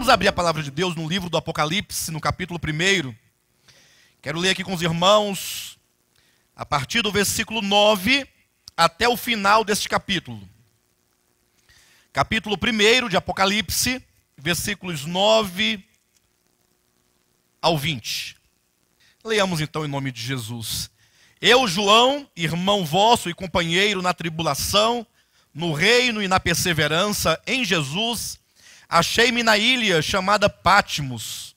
Vamos abrir a palavra de Deus no livro do Apocalipse, no capítulo 1. Quero ler aqui com os irmãos, a partir do versículo 9 até o final deste capítulo. Capítulo 1 de Apocalipse, versículos 9 ao 20. Leamos então em nome de Jesus. Eu, João, irmão vosso e companheiro na tribulação, no reino e na perseverança em Jesus, achei-me na ilha chamada Patmos,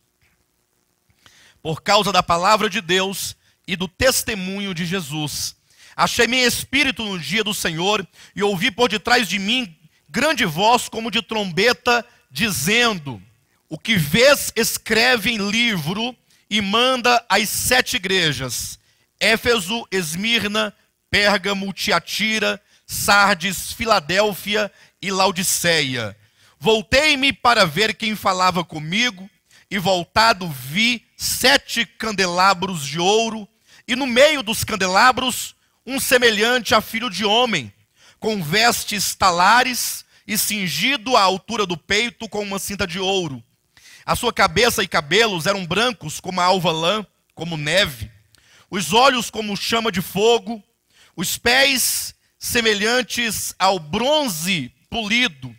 por causa da palavra de Deus e do testemunho de Jesus. Achei-me em espírito no dia do Senhor e ouvi por detrás de mim grande voz como de trombeta, dizendo: o que vês escreve em livro e manda às 7 igrejas: Éfeso, Esmirna, Pérgamo, Tiatira, Sardes, Filadélfia e Laodiceia. Voltei-me para ver quem falava comigo, e voltado vi 7 candelabros de ouro, e no meio dos candelabros um semelhante a filho de homem, com vestes talares e cingido à altura do peito com uma cinta de ouro. A sua cabeça e cabelos eram brancos como a alva lã, como neve, os olhos como chama de fogo, os pés semelhantes ao bronze polido,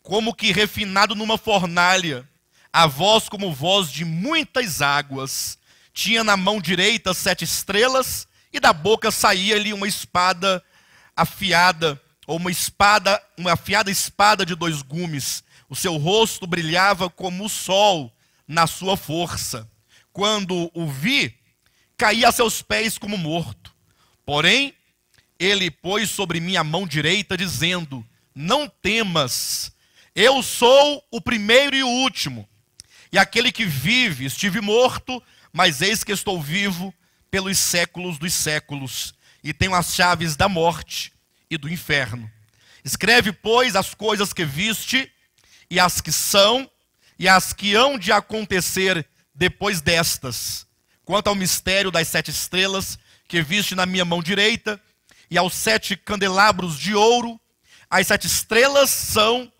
como que refinado numa fornalha, a voz como voz de muitas águas. Tinha na mão direita 7 estrelas, e da boca saía-lhe uma espada afiada, ou uma afiada espada de 2 gumes. O seu rosto brilhava como o sol na sua força. Quando o vi, caí a seus pés como morto. Porém, ele pôs sobre mim a mão direita, dizendo: não temas, eu sou o primeiro e o último, e aquele que vive. Estive morto, mas eis que estou vivo pelos séculos dos séculos, e tenho as chaves da morte e do inferno. Escreve, pois, as coisas que viste, e as que são, e as que hão de acontecer depois destas. Quanto ao mistério das 7 estrelas que viste na minha mão direita, e aos 7 candelabros de ouro, as 7 estrelas são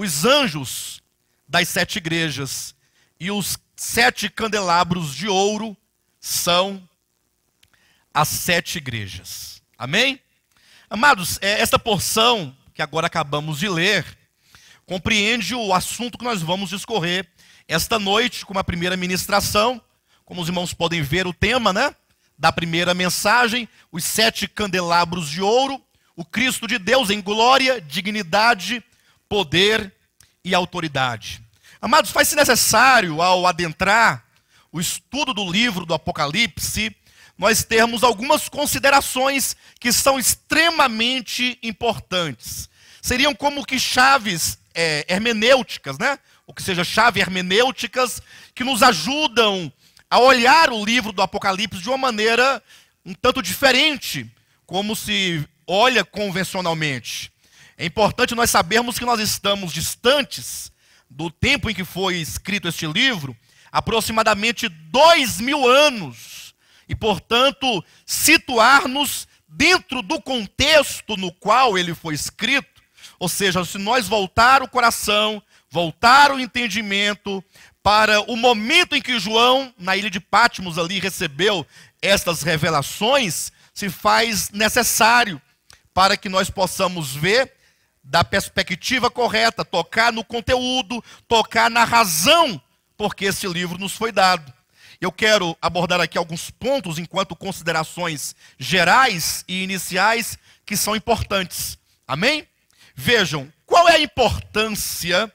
os anjos das 7 igrejas, e os 7 candelabros de ouro são as 7 igrejas. Amém? Amados, esta porção que agora acabamos de ler compreende o assunto que nós vamos discorrer esta noite com uma primeira ministração. Como os irmãos podem ver, o tema, da primeira mensagem: os 7 candelabros de ouro, o Cristo de Deus em glória, dignidade, poder e autoridade. Amados, faz-se necessário, ao adentrar o estudo do livro do Apocalipse, nós termos algumas considerações que são extremamente importantes. Seriam como que chaves hermenêuticas, ou que seja, chaves hermenêuticas que nos ajudam a olhar o livro do Apocalipse de uma maneira um tanto diferente, como se olha convencionalmente. É importante nós sabermos que nós estamos distantes do tempo em que foi escrito este livro, aproximadamente 2000 anos, e portanto situar-nos dentro do contexto no qual ele foi escrito. Ou seja, se nós voltar o coração, voltar o entendimento para o momento em que João, na ilha de Patmos, ali recebeu estas revelações, se faz necessário para que nós possamos ver da perspectiva correta, tocar no conteúdo, tocar na razão porque esse livro nos foi dado. Eu quero abordar aqui alguns pontos enquanto considerações gerais e iniciais que são importantes. Amém? Vejam, qual é a importância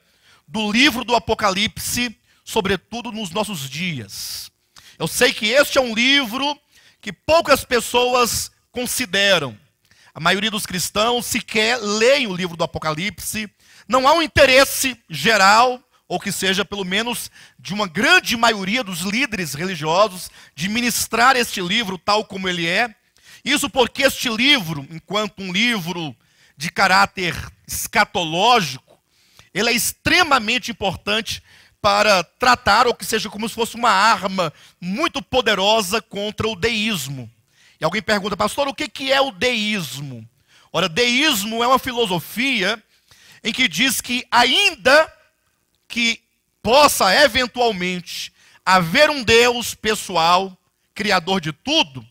do livro do Apocalipse, sobretudo nos nossos dias? Eu sei que este é um livro que poucas pessoas consideram. A maioria dos cristãos sequer leem o livro do Apocalipse. Não há um interesse geral, ou que seja pelo menos de uma grande maioria dos líderes religiosos, de ministrar este livro tal como ele é. Isso porque este livro, enquanto um livro de caráter escatológico, ele é extremamente importante para tratar, ou que seja como se fosse uma arma muito poderosa contra o deísmo. E alguém pergunta: pastor, o que é o deísmo? Ora, deísmo é uma filosofia em que diz que ainda que possa eventualmente haver um Deus pessoal, criador de tudo,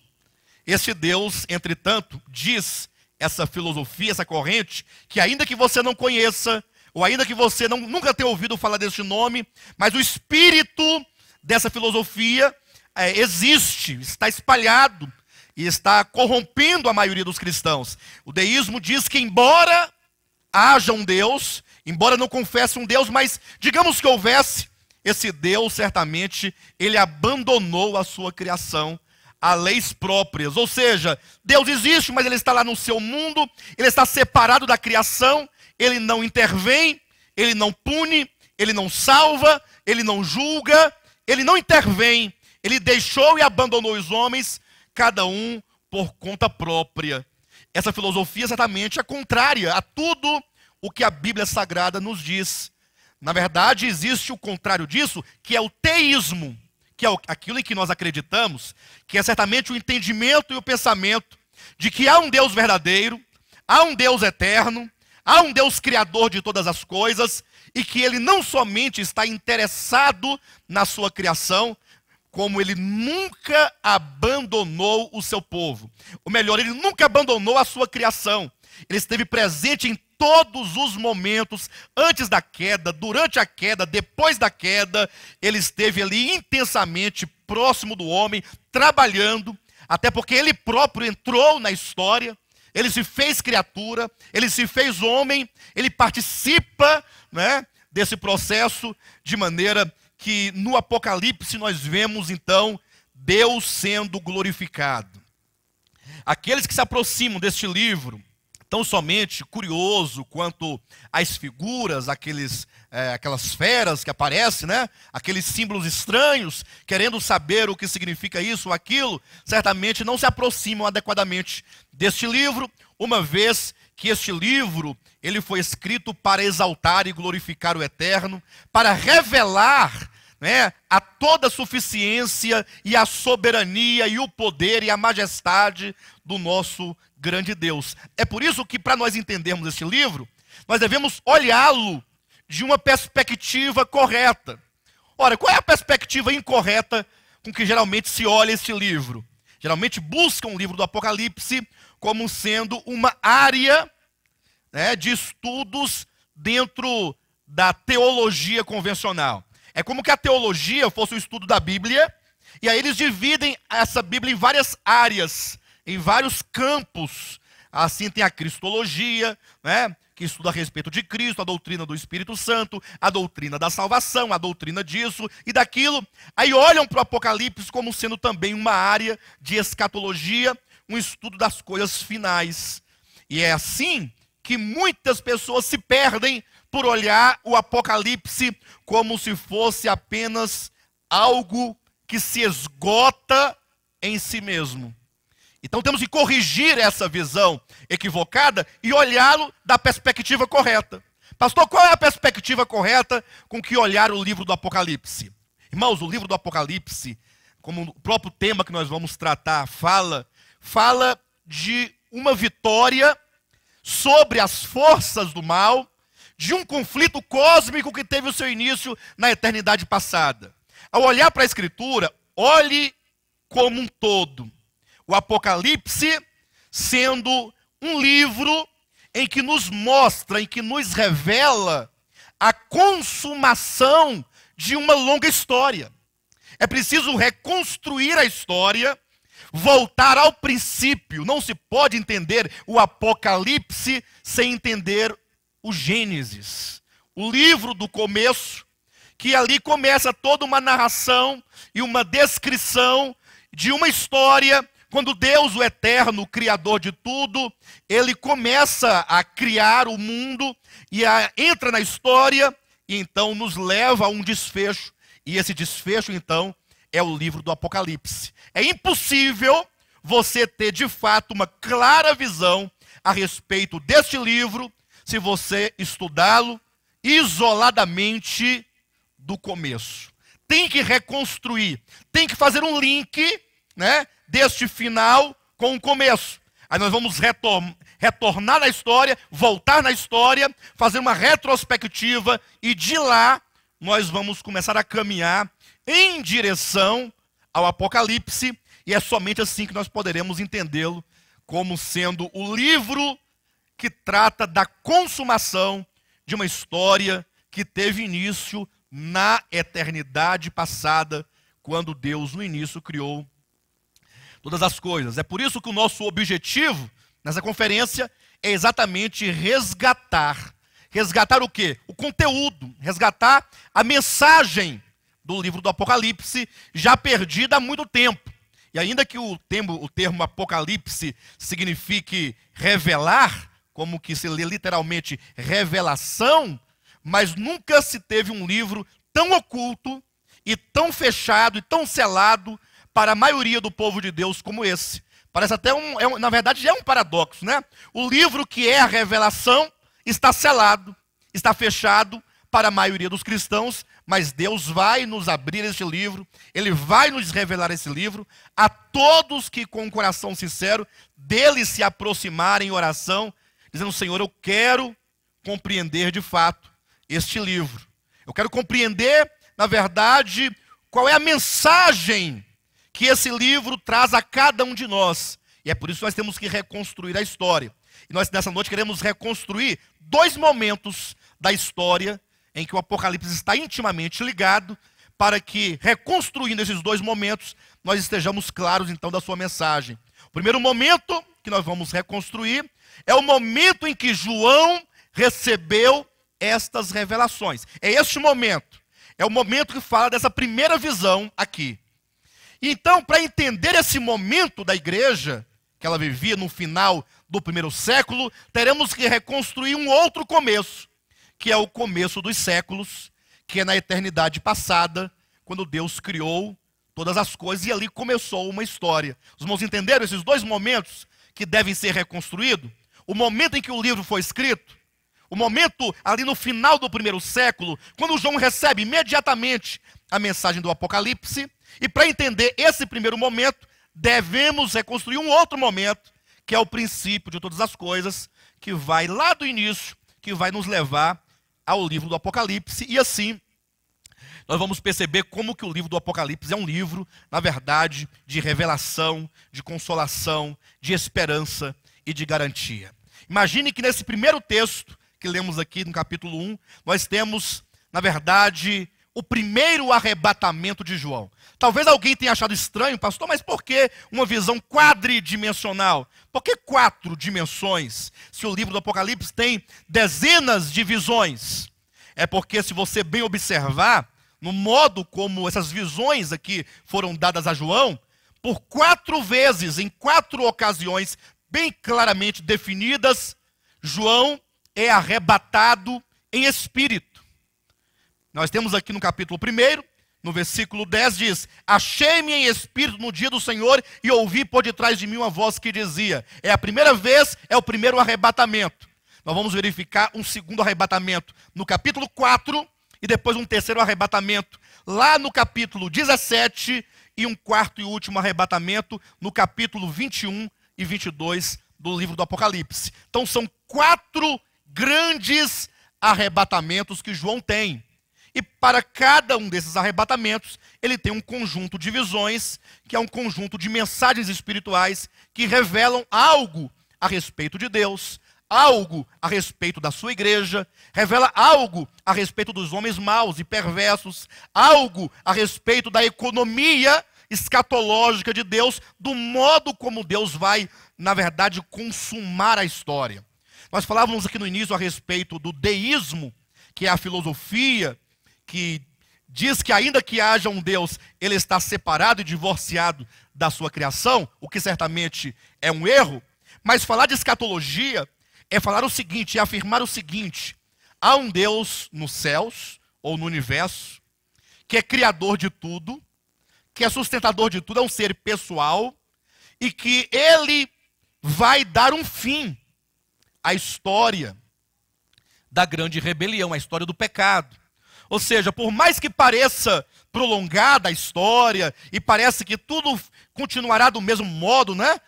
esse Deus, entretanto, diz essa filosofia, essa corrente, que ainda que você não conheça, ou ainda que você nunca tenha ouvido falar desse nome, mas o espírito dessa filosofia existe, está espalhado e está corrompendo a maioria dos cristãos. O deísmo diz que embora haja um Deus, embora não confesse um Deus, mas digamos que houvesse, esse Deus certamente, ele abandonou a sua criação a leis próprias. Ou seja, Deus existe, mas ele está lá no seu mundo, ele está separado da criação, ele não intervém, ele não pune, ele não salva, ele não julga, ele não intervém, ele deixou e abandonou os homens, cada um por conta própria. Essa filosofia certamente é contrária a tudo o que a Bíblia Sagrada nos diz. Na verdade, existe o contrário disso, que é o teísmo, que é aquilo em que nós acreditamos, que é certamente o entendimento e o pensamento de que há um Deus verdadeiro, há um Deus eterno, há um Deus criador de todas as coisas, e que ele não somente está interessado na sua criação, como ele nunca abandonou o seu povo. Ou melhor, ele nunca abandonou a sua criação. Ele esteve presente em todos os momentos, antes da queda, durante a queda, depois da queda, ele esteve ali intensamente próximo do homem, trabalhando, até porque ele próprio entrou na história, ele se fez criatura, ele se fez homem, ele participa, né, desse processo, de maneira que no Apocalipse nós vemos então Deus sendo glorificado. Aqueles que se aproximam deste livro, tão somente curioso quanto às figuras, aquelas feras que aparecem, né? Aqueles símbolos estranhos, querendo saber o que significa isso ou aquilo, certamente não se aproximam adequadamente deste livro, uma vez que este livro ele foi escrito para exaltar e glorificar o Eterno, para revelar, né, a toda a suficiência e a soberania e o poder e a majestade do nosso grande Deus. É por isso que, para nós entendermos este livro, nós devemos olhá-lo de uma perspectiva correta. Ora, qual é a perspectiva incorreta com que geralmente se olha este livro? Geralmente buscam o livro do Apocalipse como sendo uma área, né, de estudos dentro da teologia convencional. É como que a teologia fosse o estudo da Bíblia, e aí eles dividem essa Bíblia em várias áreas, em vários campos. Assim tem a cristologia, né, que estuda a respeito de Cristo, a doutrina do Espírito Santo, a doutrina da salvação, a doutrina disso e daquilo. Aí olham para o Apocalipse como sendo também uma área de escatologia, um estudo das coisas finais. E é assim que muitas pessoas se perdem por olhar o Apocalipse como se fosse apenas algo que se esgota em si mesmo. Então temos que corrigir essa visão equivocada e olhá-lo da perspectiva correta. Pastor, qual é a perspectiva correta com que olhar o livro do Apocalipse? Irmãos, o livro do Apocalipse, como o próprio tema que nós vamos tratar fala de uma vitória sobre as forças do mal, de um conflito cósmico que teve o seu início na eternidade passada. Ao olhar para a Escritura, olhe como um todo. O Apocalipse sendo um livro em que nos mostra, em que nos revela a consumação de uma longa história. É preciso reconstruir a história, voltar ao princípio. Não se pode entender o Apocalipse sem entender o Gênesis, o livro do começo, que ali começa toda uma narração e uma descrição de uma história, quando Deus, o Eterno, o Criador de tudo, ele começa a criar o mundo e entra na história e então nos leva a um desfecho. E esse desfecho, então, é o livro do Apocalipse. É impossível você ter, de fato, uma clara visão a respeito deste livro se você estudá-lo isoladamente do começo. Tem que reconstruir, tem que fazer um link, né, deste final com o começo. Aí nós vamos retornar na história, voltar na história, fazer uma retrospectiva e de lá nós vamos começar a caminhar em direção ao Apocalipse, e é somente assim que nós poderemos entendê-lo como sendo o livro que trata da consumação de uma história que teve início na eternidade passada, quando Deus no início criou todas as coisas. É por isso que o nosso objetivo nessa conferência é exatamente resgatar. Resgatar o quê? O conteúdo, resgatar a mensagem do livro do Apocalipse, já perdida há muito tempo. E ainda que o termo Apocalipse signifique revelar, como que se lê literalmente revelação, mas nunca se teve um livro tão oculto e tão fechado e tão selado para a maioria do povo de Deus como esse. Parece até na verdade é um paradoxo, né? O livro que é a revelação está selado, está fechado para a maioria dos cristãos, mas Deus vai nos abrir este livro, Ele vai nos revelar esse livro a todos que com um coração sincero dele se aproximarem em oração, dizendo: Senhor, eu quero compreender de fato este livro. Eu quero compreender, na verdade, qual é a mensagem que esse livro traz a cada um de nós. E é por isso que nós temos que reconstruir a história. E nós nessa noite queremos reconstruir 2 momentos da história em que o Apocalipse está intimamente ligado, para que, reconstruindo esses 2 momentos, nós estejamos claros então da sua mensagem. O primeiro momento que nós vamos reconstruir é o momento em que João recebeu estas revelações. É este momento. É o momento que fala dessa primeira visão aqui. Então, para entender esse momento da igreja, que ela vivia no final do 1º século, teremos que reconstruir um outro começo, que é o começo dos séculos, que é na eternidade passada, quando Deus criou todas as coisas, e ali começou uma história. Os irmãos entenderam esses 2 momentos que devem ser reconstruídos? O momento em que o livro foi escrito, o momento ali no final do 1º século, quando João recebe imediatamente a mensagem do Apocalipse, e para entender esse primeiro momento, devemos reconstruir um outro momento, que é o princípio de todas as coisas, que vai lá do início, que vai nos levar ao livro do Apocalipse, e assim nós vamos perceber como que o livro do Apocalipse é um livro, na verdade, de revelação, de consolação, de esperança e de garantia. Imagine que nesse primeiro texto que lemos aqui no capítulo 1, nós temos, na verdade, o primeiro arrebatamento de João. Talvez alguém tenha achado estranho, pastor, mas por que uma visão quadridimensional? Por que 4 dimensões? Se o livro do Apocalipse tem dezenas de visões. É porque, se você bem observar, no modo como essas visões aqui foram dadas a João, por 4 vezes, em 4 ocasiões bem claramente definidas, João é arrebatado em espírito. Nós temos aqui no capítulo 1, no versículo 10, diz: achei-me em espírito no dia do Senhor e ouvi por detrás de mim uma voz que dizia. É a primeira vez, é o primeiro arrebatamento. Nós vamos verificar um segundo arrebatamento no capítulo 4 e depois um terceiro arrebatamento lá no capítulo 17 e um quarto e último arrebatamento no capítulo 21 e 22 do livro do Apocalipse. Então são 4 grandes arrebatamentos que João tem. E para cada um desses arrebatamentos, ele tem um conjunto de visões, que é um conjunto de mensagens espirituais que revelam algo a respeito de Deus, algo a respeito da sua igreja, revela algo a respeito dos homens maus e perversos, algo a respeito da economia escatológica de Deus, do modo como Deus vai, na verdade, consumar a história. Nós falávamos aqui no início a respeito do deísmo, que é a filosofia que diz que ainda que haja um Deus, ele está separado e divorciado da sua criação, o que certamente é um erro. Mas falar de escatologia é falar o seguinte, é afirmar o seguinte: há um Deus nos céus, ou no universo, que é criador de tudo, que é sustentador de tudo, é um ser pessoal, e que ele vai dar um fim à história da grande rebelião, à história do pecado. Ou seja, por mais que pareça prolongada a história, e parece que tudo continuará do mesmo modo, né?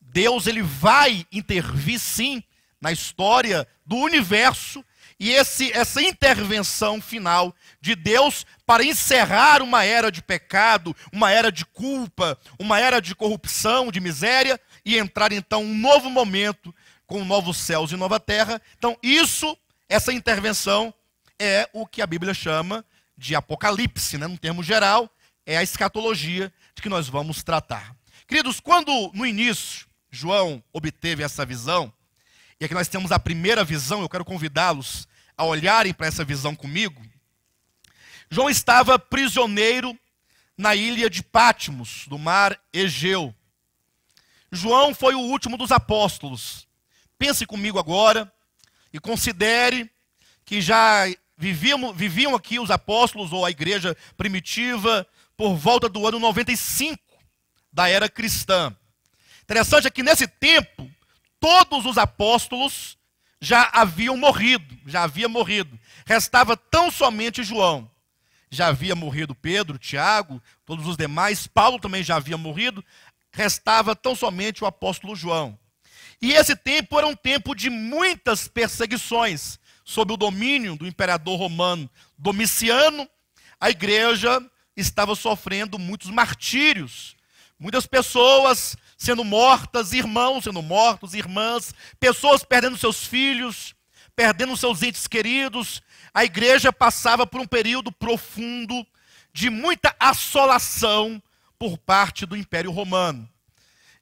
Deus, ele vai intervir sim na história do universo, E essa intervenção final de Deus para encerrar uma era de pecado, uma era de culpa, uma era de corrupção, de miséria, e entrar então um novo momento com novos céus e nova terra. Então essa intervenção é o que a Bíblia chama de Apocalipse, né? No termo geral, é a escatologia de que nós vamos tratar. Queridos, quando no início João obteve essa visão, e aqui nós temos a primeira visão, eu quero convidá-los a olharem para essa visão comigo. João estava prisioneiro na ilha de Patmos, do mar Egeu. João foi o último dos apóstolos. Pense comigo agora e considere que já viviam aqui os apóstolos ou a igreja primitiva por volta do ano 95 da era cristã. Interessante é que nesse tempo, todos os apóstolos já haviam morrido, Restava tão somente João. Já havia morrido Pedro, Tiago, todos os demais, Paulo também já havia morrido, restava tão somente o apóstolo João. E esse tempo era um tempo de muitas perseguições, sob o domínio do imperador romano Domiciano. A igreja estava sofrendo muitos martírios, muitas pessoas sendo mortas, irmãos sendo mortos, irmãs, pessoas perdendo seus filhos, perdendo seus entes queridos. A igreja passava por um período profundo de muita assolação por parte do Império Romano.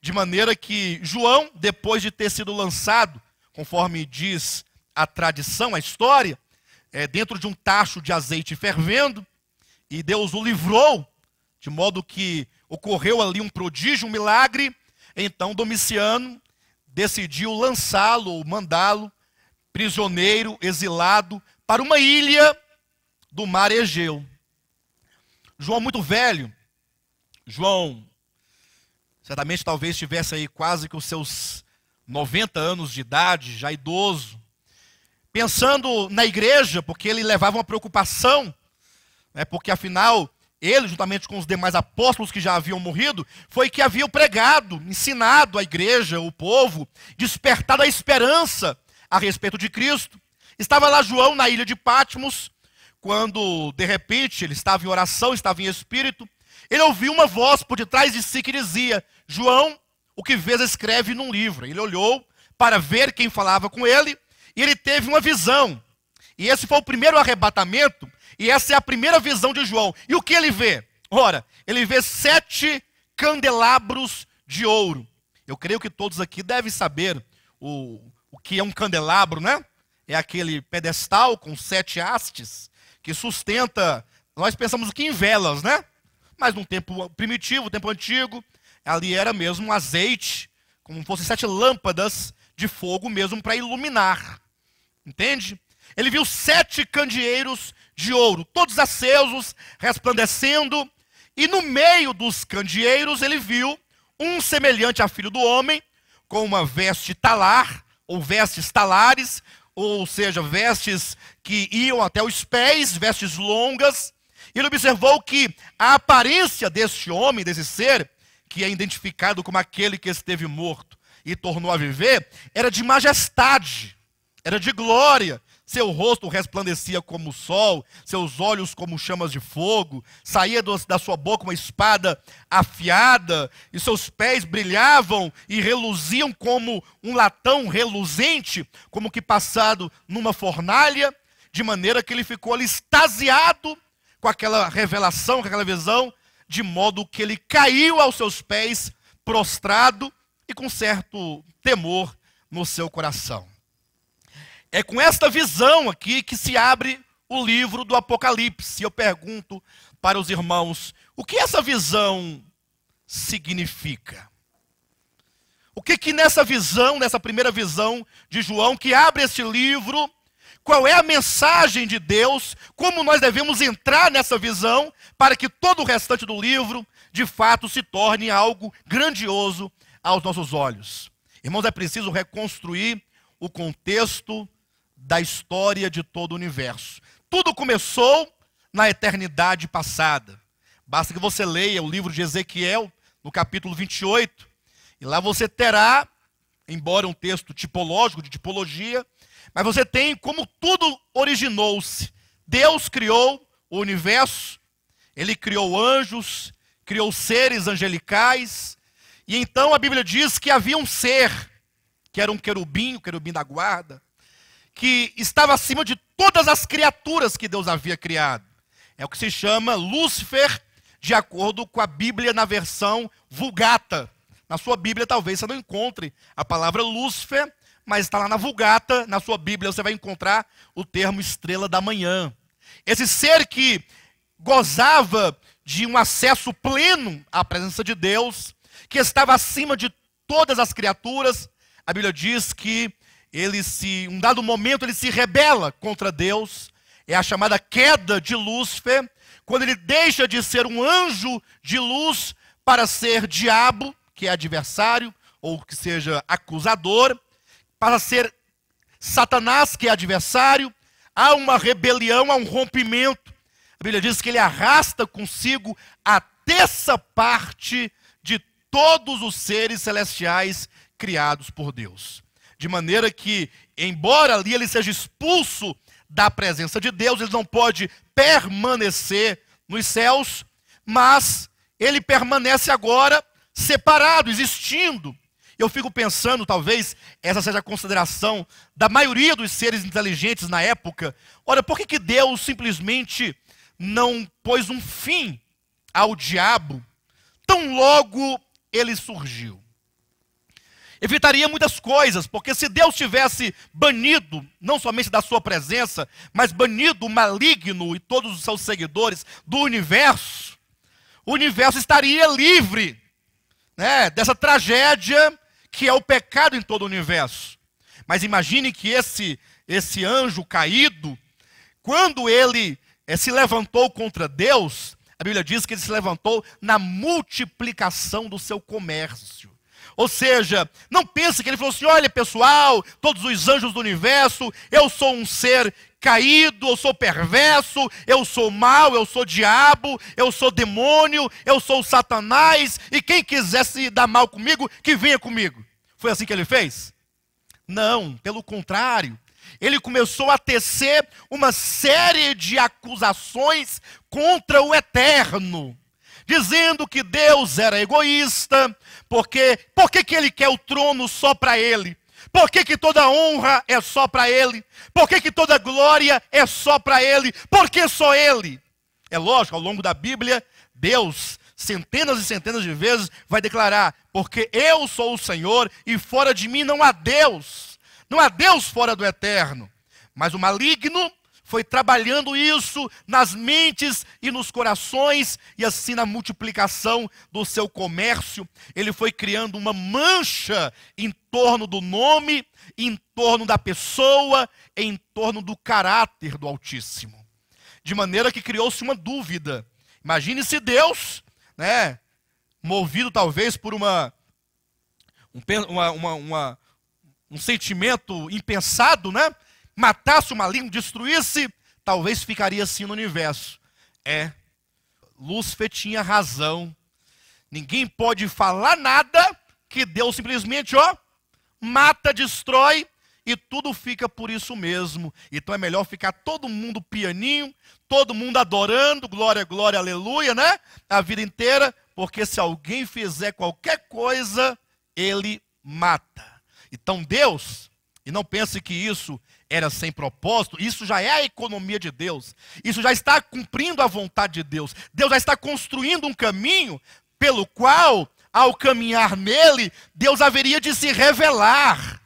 De maneira que João, depois de ter sido lançado, conforme diz a tradição, a história, dentro de um tacho de azeite fervendo, e Deus o livrou, de modo que ocorreu ali um prodígio, um milagre. Então Domiciano decidiu lançá-lo, ou mandá-lo, prisioneiro, exilado, para uma ilha do mar Egeu. João muito velho, João certamente talvez tivesse aí quase que os seus 90 anos de idade, já idoso, pensando na igreja, porque ele levava uma preocupação, porque afinal, ele, juntamente com os demais apóstolos que já haviam morrido, foi que haviam pregado, ensinado a igreja, o povo, despertado a esperança a respeito de Cristo. Estava lá João na ilha de Patmos, quando de repente ele estava em oração, estava em espírito, ele ouviu uma voz por detrás de si que dizia: João, o que vês escreve num livro. Ele olhou para ver quem falava com ele, e ele teve uma visão. E esse foi o primeiro arrebatamento, e essa é a primeira visão de João. E o que ele vê? Ora, ele vê 7 candelabros de ouro. Eu creio que todos aqui devem saber o que é um candelabro, né? É aquele pedestal com 7 hastes que sustenta, nós pensamos aqui em velas, né? Mas no tempo primitivo, tempo antigo, ali era mesmo um azeite, como se fossem 7 lâmpadas de fogo mesmo para iluminar. Entende? Ele viu 7 candeeiros de ouro, todos acesos, resplandecendo, e no meio dos candeeiros ele viu um semelhante a filho do homem, com uma veste talar, ou vestes talares, ou seja, vestes que iam até os pés, vestes longas. Ele observou que a aparência deste homem, desse ser, que é identificado como aquele que esteve morto e tornou a viver, era de majestade, era de glória. Seu rosto resplandecia como o sol, seus olhos como chamas de fogo, saía da sua boca uma espada afiada, e seus pés brilhavam e reluziam como um latão reluzente, como que passado numa fornalha, de maneira que ele ficou ali extasiado com aquela revelação, com aquela visão, de modo que ele caiu aos seus pés, prostrado e com certo temor no seu coração. É com esta visão aqui que se abre o livro do Apocalipse. Eu pergunto para os irmãos, o que essa visão significa? O que nessa visão, nessa primeira visão de João, que abre este livro, qual é a mensagem de Deus, como nós devemos entrar nessa visão, para que todo o restante do livro, de fato, se torne algo grandioso aos nossos olhos. Irmãos, é preciso reconstruir o contexto da história de todo o universo. Tudo começou na eternidade passada. Basta que você leia o livro de Ezequiel, no capítulo 28, e lá você terá, embora um texto tipológico, de tipologia, Mas você tem como tudo originou-se. Deus criou o universo, ele criou anjos, criou seres angelicais, e então a Bíblia diz que havia um ser, que era um querubim, o querubim da guarda, que estava acima de todas as criaturas que Deus havia criado. É o que se chama Lúcifer, de acordo com a Bíblia na versão Vulgata. Na sua Bíblia talvez você não encontre a palavra Lúcifer, mas está lá na Vulgata, na sua Bíblia você vai encontrar o termo estrela da manhã. Esse ser que gozava de um acesso pleno à presença de Deus, que estava acima de todas as criaturas, a Bíblia diz que um dado momento ele se rebela contra Deus, é a chamada queda de Lúcifer, quando ele deixa de ser um anjo de luz para ser diabo, que é adversário, ou que seja acusador, para ser Satanás, que é adversário. Há uma rebelião, há um rompimento. A Bíblia diz que ele arrasta consigo a terça parte de todos os seres celestiais criados por Deus. De maneira que, embora ali ele seja expulso da presença de Deus, ele não pode permanecer nos céus, mas ele permanece agora separado, existindo. Eu fico pensando, talvez essa seja a consideração da maioria dos seres inteligentes na época. Ora, por que Deus simplesmente não pôs um fim ao diabo tão logo ele surgiu? Evitaria muitas coisas, porque se Deus tivesse banido, não somente da sua presença, mas banido o maligno e todos os seus seguidores do universo, o universo estaria livre, né, dessa tragédia que é o pecado em todo o universo. Mas imagine que esse anjo caído, quando ele se levantou contra Deus, a Bíblia diz que ele se levantou na multiplicação do seu comércio. Ou seja, não pense que ele falou assim: olha pessoal, todos os anjos do universo, eu sou um ser caído, eu sou perverso, eu sou mau, eu sou diabo, eu sou demônio, eu sou Satanás, e quem quiser se dar mal comigo, que venha comigo. Foi assim que ele fez? Não, pelo contrário. Ele começou a tecer uma série de acusações contra o Eterno, dizendo que Deus era egoísta, por que ele quer o trono só para ele? Por que toda honra é só para ele? Por que toda glória é só para ele? Por que só ele? É lógico, ao longo da Bíblia, Deus, centenas e centenas de vezes, vai declarar: porque eu sou o Senhor e fora de mim não há Deus. Não há Deus fora do Eterno. Mas o maligno foi trabalhando isso nas mentes e nos corações, e assim na multiplicação do seu comércio, ele foi criando uma mancha em torno do nome, em torno da pessoa, em torno do caráter do Altíssimo. De maneira que criou-se uma dúvida. Imagine se Deus, né, movido talvez por um sentimento impensado, né, matasse o maligno, destruísse, talvez ficaria assim no universo. Lúcifer tinha razão. Ninguém pode falar nada que Deus simplesmente, mata, destrói, e tudo fica por isso mesmo. Então é melhor ficar todo mundo pianinho, todo mundo adorando, glória, glória, aleluia, né? A vida inteira, porque se alguém fizer qualquer coisa, ele mata. Então Deus, e não pense que isso era sem propósito, isso já é a economia de Deus, isso já está cumprindo a vontade de Deus. Deus já está construindo um caminho pelo qual, ao caminhar nele, Deus haveria de se revelar.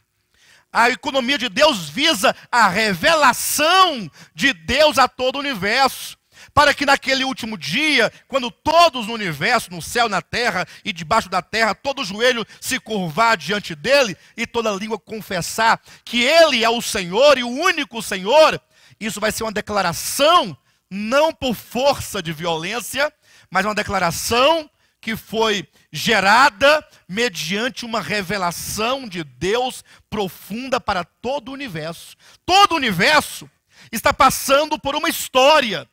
A economia de Deus visa a revelação de Deus a todo o universo, para que naquele último dia, quando todos no universo, no céu, na terra e debaixo da terra, todo joelho se curvar diante dele e toda língua confessar que ele é o Senhor e o único Senhor, isso vai ser uma declaração não por força de violência, mas uma declaração que foi gerada mediante uma revelação de Deus profunda para todo o universo. Todo o universo está passando por uma história.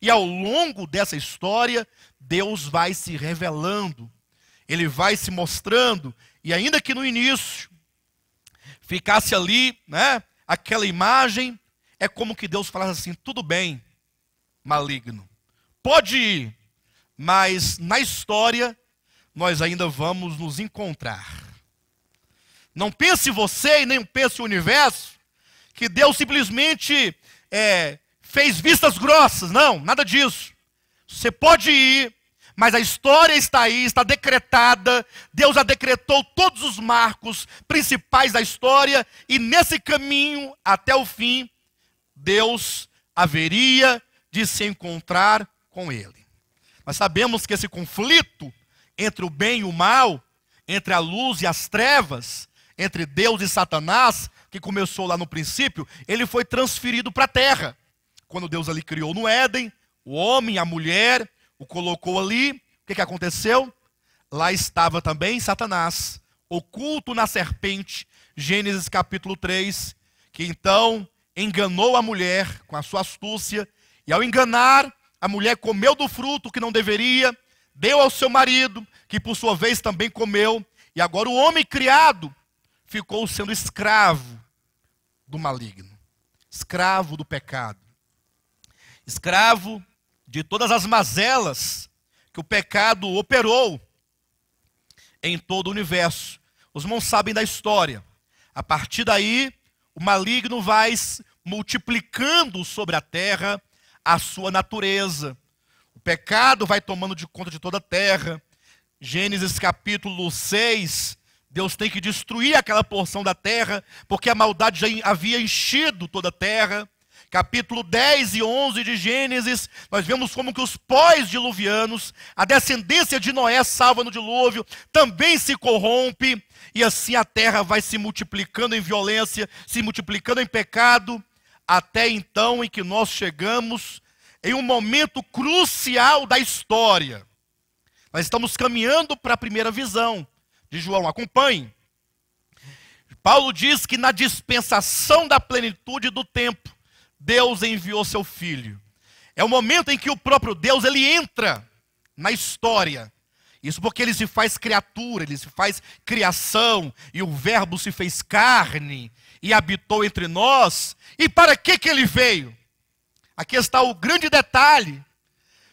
E ao longo dessa história, Deus vai se revelando. Ele vai se mostrando. E ainda que no início ficasse ali, né, aquela imagem, é como que Deus falasse assim: tudo bem, maligno, pode ir, mas na história nós ainda vamos nos encontrar. Não pense você e nem pense o universo que Deus simplesmente fez vistas grossas. Não, nada disso. Você pode ir, mas a história está aí, está decretada. Deus já decretou todos os marcos principais da história, e nesse caminho até o fim, Deus haveria de se encontrar com ele. Nós sabemos que esse conflito entre o bem e o mal, entre a luz e as trevas, entre Deus e Satanás, que começou lá no princípio, ele foi transferido para a terra. Quando Deus ali criou no Éden, o homem, a mulher, o colocou ali, o que aconteceu? Lá estava também Satanás, oculto na serpente, Gênesis capítulo 3, que então enganou a mulher com a sua astúcia, e ao enganar, a mulher comeu do fruto que não deveria, deu ao seu marido, que por sua vez também comeu, e agora o homem criado ficou sendo escravo do maligno, escravo do pecado, escravo de todas as mazelas que o pecado operou em todo o universo. Os irmãos sabem da história. A partir daí, o maligno vai multiplicando sobre a terra a sua natureza. O pecado vai tomando de conta de toda a terra. Gênesis capítulo 6, Deus tem que destruir aquela porção da terra, porque a maldade já havia enchido toda a terra. Capítulo 10 e 11 de Gênesis, nós vemos como que os pós-diluvianos, a descendência de Noé salva no dilúvio, também se corrompe, e assim a terra vai se multiplicando em violência, se multiplicando em pecado, até então em que nós chegamos em um momento crucial da história. Nós estamos caminhando para a primeira visão de João, acompanhe. Paulo diz que na dispensação da plenitude do tempo, Deus enviou seu Filho. É o momento em que o próprio Deus, ele entra na história. Isso porque ele se faz criatura, ele se faz criação, e o verbo se fez carne e habitou entre nós. E para que ele veio? Aqui está o grande detalhe.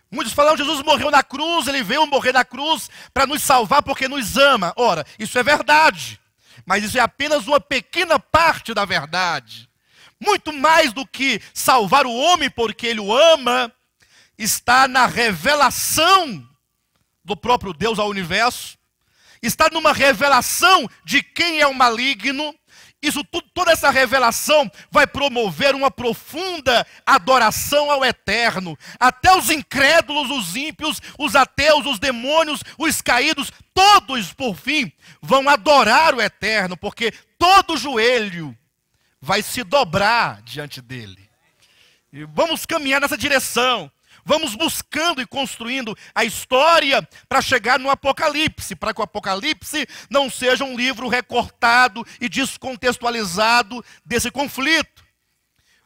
Muitos falam: Jesus morreu na cruz, ele veio morrer na cruz para nos salvar porque nos ama. Ora, isso é verdade, mas isso é apenas uma pequena parte da verdade. Muito mais do que salvar o homem porque ele o ama, está na revelação do próprio Deus ao universo, está numa revelação de quem é o maligno. Isso tudo, toda essa revelação vai promover uma profunda adoração ao eterno. Até os incrédulos, os ímpios, os ateus, os demônios, os caídos, todos por fim vão adorar o eterno, porque todo joelho vai se dobrar diante dele. E vamos caminhar nessa direção. Vamos buscando e construindo a história para chegar no Apocalipse, para que o Apocalipse não seja um livro recortado e descontextualizado desse conflito.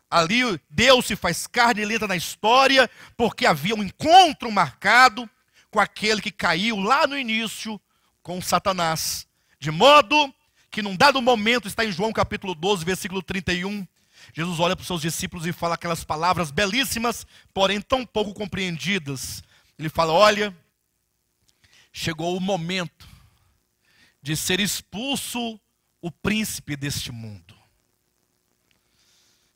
Ali Deus se faz carne e entra na história, porque havia um encontro marcado com aquele que caiu lá no início com Satanás. De modo que num dado momento, está em João capítulo 12, versículo 31, Jesus olha para os seus discípulos e fala aquelas palavras belíssimas, porém tão pouco compreendidas. Ele fala: olha, chegou o momento de ser expulso o príncipe deste mundo.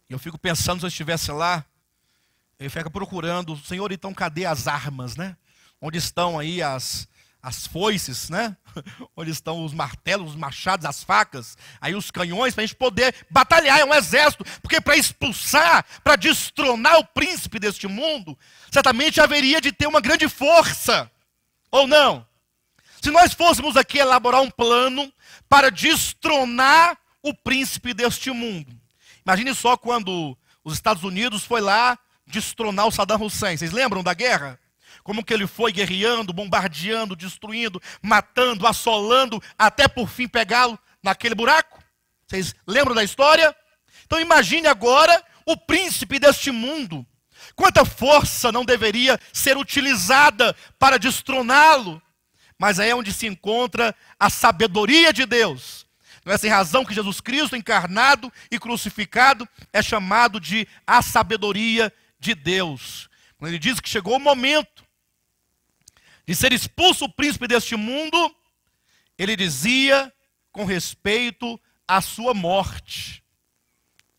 E eu fico pensando, se eu estivesse lá, eu fico procurando: Senhor, então cadê as armas, né? Onde estão aí as foices, né? Onde estão os martelos, os machados, as facas, aí os canhões, para a gente poder batalhar. É um exército, porque para expulsar, para destronar o príncipe deste mundo, certamente haveria de ter uma grande força, ou não? Se nós fôssemos aqui elaborar um plano para destronar o príncipe deste mundo, imagine só quando os Estados Unidos foi lá destronar o Saddam Hussein. Vocês lembram da guerra? Como que ele foi guerreando, bombardeando, destruindo, matando, assolando, até por fim pegá-lo naquele buraco? Vocês lembram da história? Então imagine agora o príncipe deste mundo. Quanta força não deveria ser utilizada para destroná-lo? Mas aí é onde se encontra a sabedoria de Deus. Não é sem razão que Jesus Cristo, encarnado e crucificado, é chamado de a sabedoria de Deus. Quando ele diz que chegou o momento de ser expulso o príncipe deste mundo, ele dizia com respeito à sua morte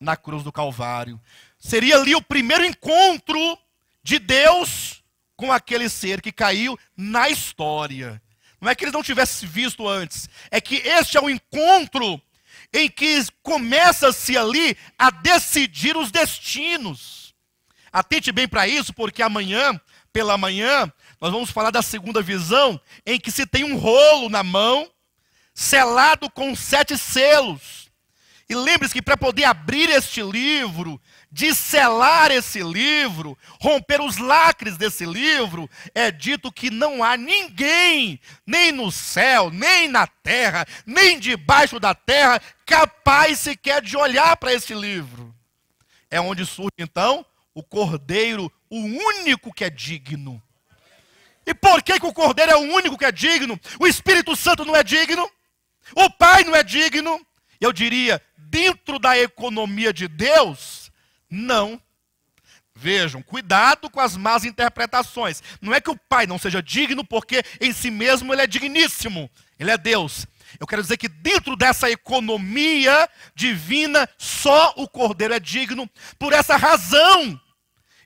na cruz do Calvário. Seria ali o primeiro encontro de Deus com aquele ser que caiu na história. Não é que eles não tivessem visto antes, é que este é o encontro em que começa-se ali a decidir os destinos. Atente bem para isso, porque amanhã, pela manhã, nós vamos falar da segunda visão, em que se tem um rolo na mão, selado com 7 selos. E lembre-se que para poder abrir este livro, desselar esse livro, romper os lacres desse livro, é dito que não há ninguém, nem no céu, nem na terra, nem debaixo da terra, capaz sequer de olhar para esse livro. É onde surge então o Cordeiro, o único que é digno. E por que o Cordeiro é o único que é digno? O Espírito Santo não é digno? O Pai não é digno? Eu diria, dentro da economia de Deus, não. Vejam, cuidado com as más interpretações. Não é que o Pai não seja digno, porque em si mesmo ele é digníssimo. Ele é Deus. Eu quero dizer que dentro dessa economia divina, só o Cordeiro é digno, por essa razão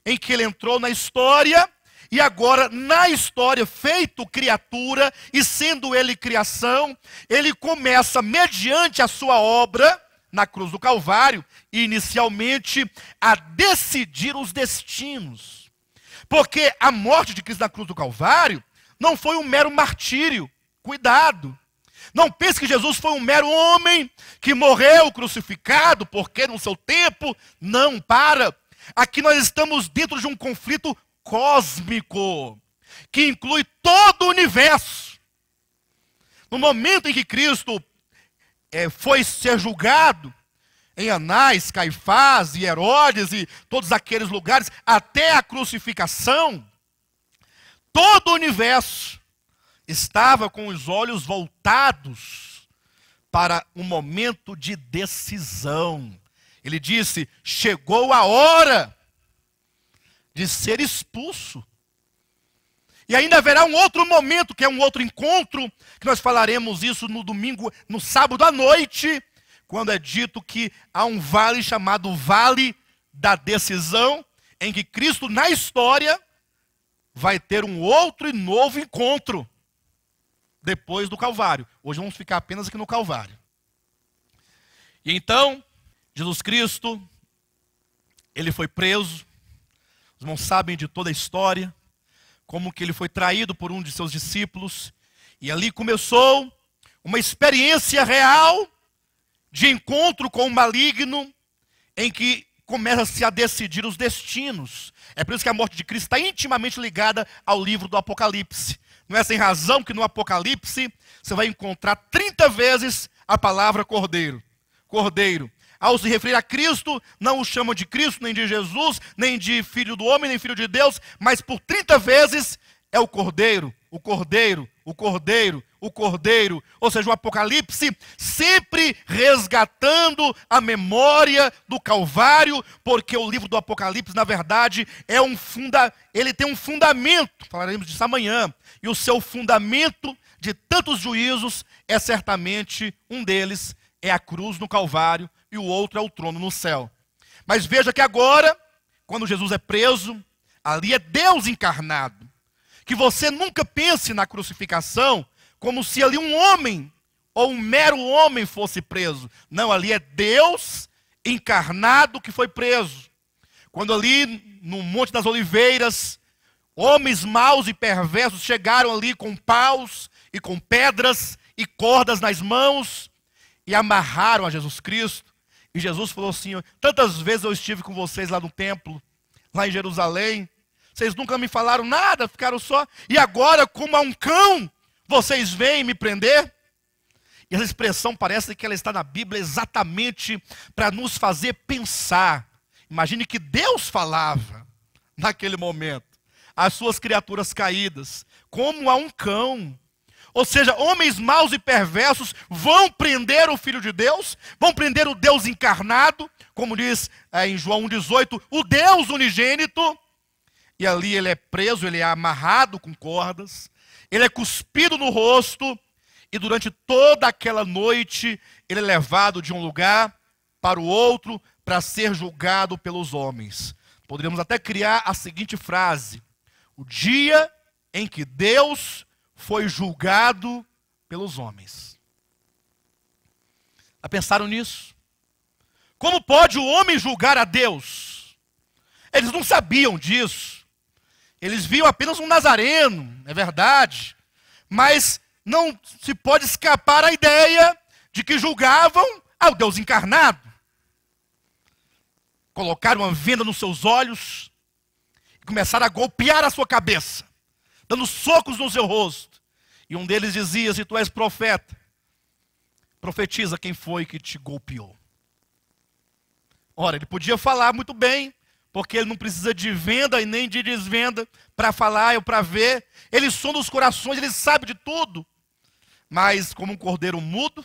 em que ele entrou na história, e agora na história, feito criatura, e sendo ele criação, ele começa, mediante a sua obra, na cruz do Calvário, inicialmente, a decidir os destinos. Porque a morte de Cristo na cruz do Calvário não foi um mero martírio. Cuidado. Não pense que Jesus foi um mero homem que morreu crucificado, porque no seu tempo, não, para. Aqui nós estamos dentro de um conflito cósmico, que inclui todo o universo. No momento em que Cristo foi ser julgado, em Anás, Caifás e Herodes e todos aqueles lugares, até a crucificação, todo o universo estava com os olhos voltados para um momento de decisão. Ele disse, chegou a hora de ser expulso. E ainda haverá um outro momento, que é um outro encontro, que nós falaremos isso no domingo, no sábado à noite, quando é dito que há um vale chamado Vale da Decisão, em que Cristo, na história, vai ter um outro e novo encontro, depois do Calvário. Hoje vamos ficar apenas aqui no Calvário. E então, Jesus Cristo, ele foi preso. Os irmãos sabem de toda a história, como que ele foi traído por um de seus discípulos, e ali começou uma experiência real de encontro com o maligno, em que começa-se a decidir os destinos. É por isso que a morte de Cristo está intimamente ligada ao livro do Apocalipse. Não é sem razão que no Apocalipse você vai encontrar 30 vezes a palavra Cordeiro. Cordeiro. Ao se referir a Cristo, não o chamam de Cristo, nem de Jesus, nem de Filho do Homem, nem Filho de Deus, mas por 30 vezes é o Cordeiro, o Cordeiro, o Cordeiro, o Cordeiro. Ou seja, o Apocalipse sempre resgatando a memória do Calvário, porque o livro do Apocalipse, na verdade, ele tem um fundamento, falaremos disso amanhã, e o seu fundamento de tantos juízos é certamente um deles, é a cruz no Calvário, e o outro é o trono no céu. Mas veja que agora, quando Jesus é preso, ali é Deus encarnado. Que você nunca pense na crucificação como se ali um homem, ou um mero homem fosse preso. Não, ali é Deus encarnado que foi preso. Quando ali no Monte das Oliveiras, homens maus e perversos chegaram ali com paus e com pedras e cordas nas mãos e amarraram a Jesus Cristo. E Jesus falou assim, tantas vezes eu estive com vocês lá no templo, lá em Jerusalém, vocês nunca me falaram nada, ficaram só, e agora como a um cão, vocês vêm me prender? E essa expressão parece que ela está na Bíblia exatamente para nos fazer pensar. Imagine que Deus falava naquele momento, às suas criaturas caídas, como a um cão. Ou seja, homens maus e perversos vão prender o Filho de Deus, vão prender o Deus encarnado, como diz em João 1,18, o Deus unigênito. E ali ele é preso, ele é amarrado com cordas, ele é cuspido no rosto, e durante toda aquela noite ele é levado de um lugar para o outro para ser julgado pelos homens. Poderíamos até criar a seguinte frase: o dia em que Deus foi julgado pelos homens. Já pensaram nisso? Como pode o homem julgar a Deus? Eles não sabiam disso. Eles viam apenas um nazareno, é verdade. Mas não se pode escapar a ideia de que julgavam ao Deus encarnado. Colocaram uma venda nos seus olhos e começaram a golpear a sua cabeça, dando socos no seu rosto. E um deles dizia: se tu és profeta, profetiza quem foi que te golpeou. Ora, ele podia falar muito bem, porque ele não precisa de venda e nem de desvenda para falar ou para ver. Ele sonda os corações, ele sabe de tudo. Mas como um cordeiro mudo,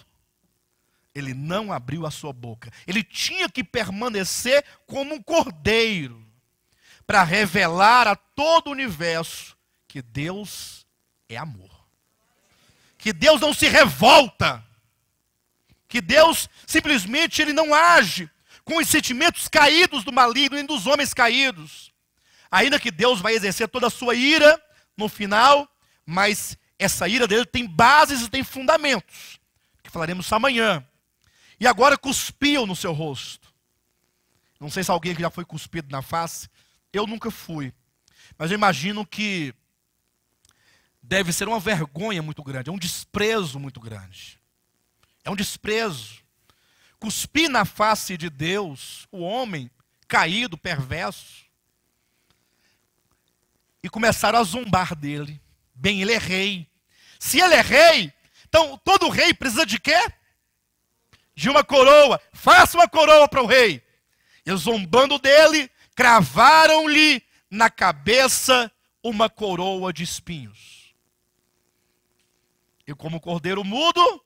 ele não abriu a sua boca. Ele tinha que permanecer como um cordeiro, para revelar a todo o universo que Deus é amor. Que Deus não se revolta. Que Deus simplesmente ele não age com os sentimentos caídos do maligno e dos homens caídos. Ainda que Deus vai exercer toda a sua ira no final, mas essa ira dele tem bases e tem fundamentos, que falaremos amanhã. E agora cuspiam no seu rosto. Não sei se alguém que já foi cuspido na face. Eu nunca fui. Mas eu imagino que deve ser uma vergonha muito grande, é um desprezo muito grande. É um desprezo. Cuspir na face de Deus, o homem caído, perverso. E começaram a zombar dele. Bem, ele é rei. Se ele é rei, então todo rei precisa de quê? De uma coroa. Faça uma coroa para o rei. E zombando dele, cravaram-lhe na cabeça uma coroa de espinhos. E como cordeiro mudo,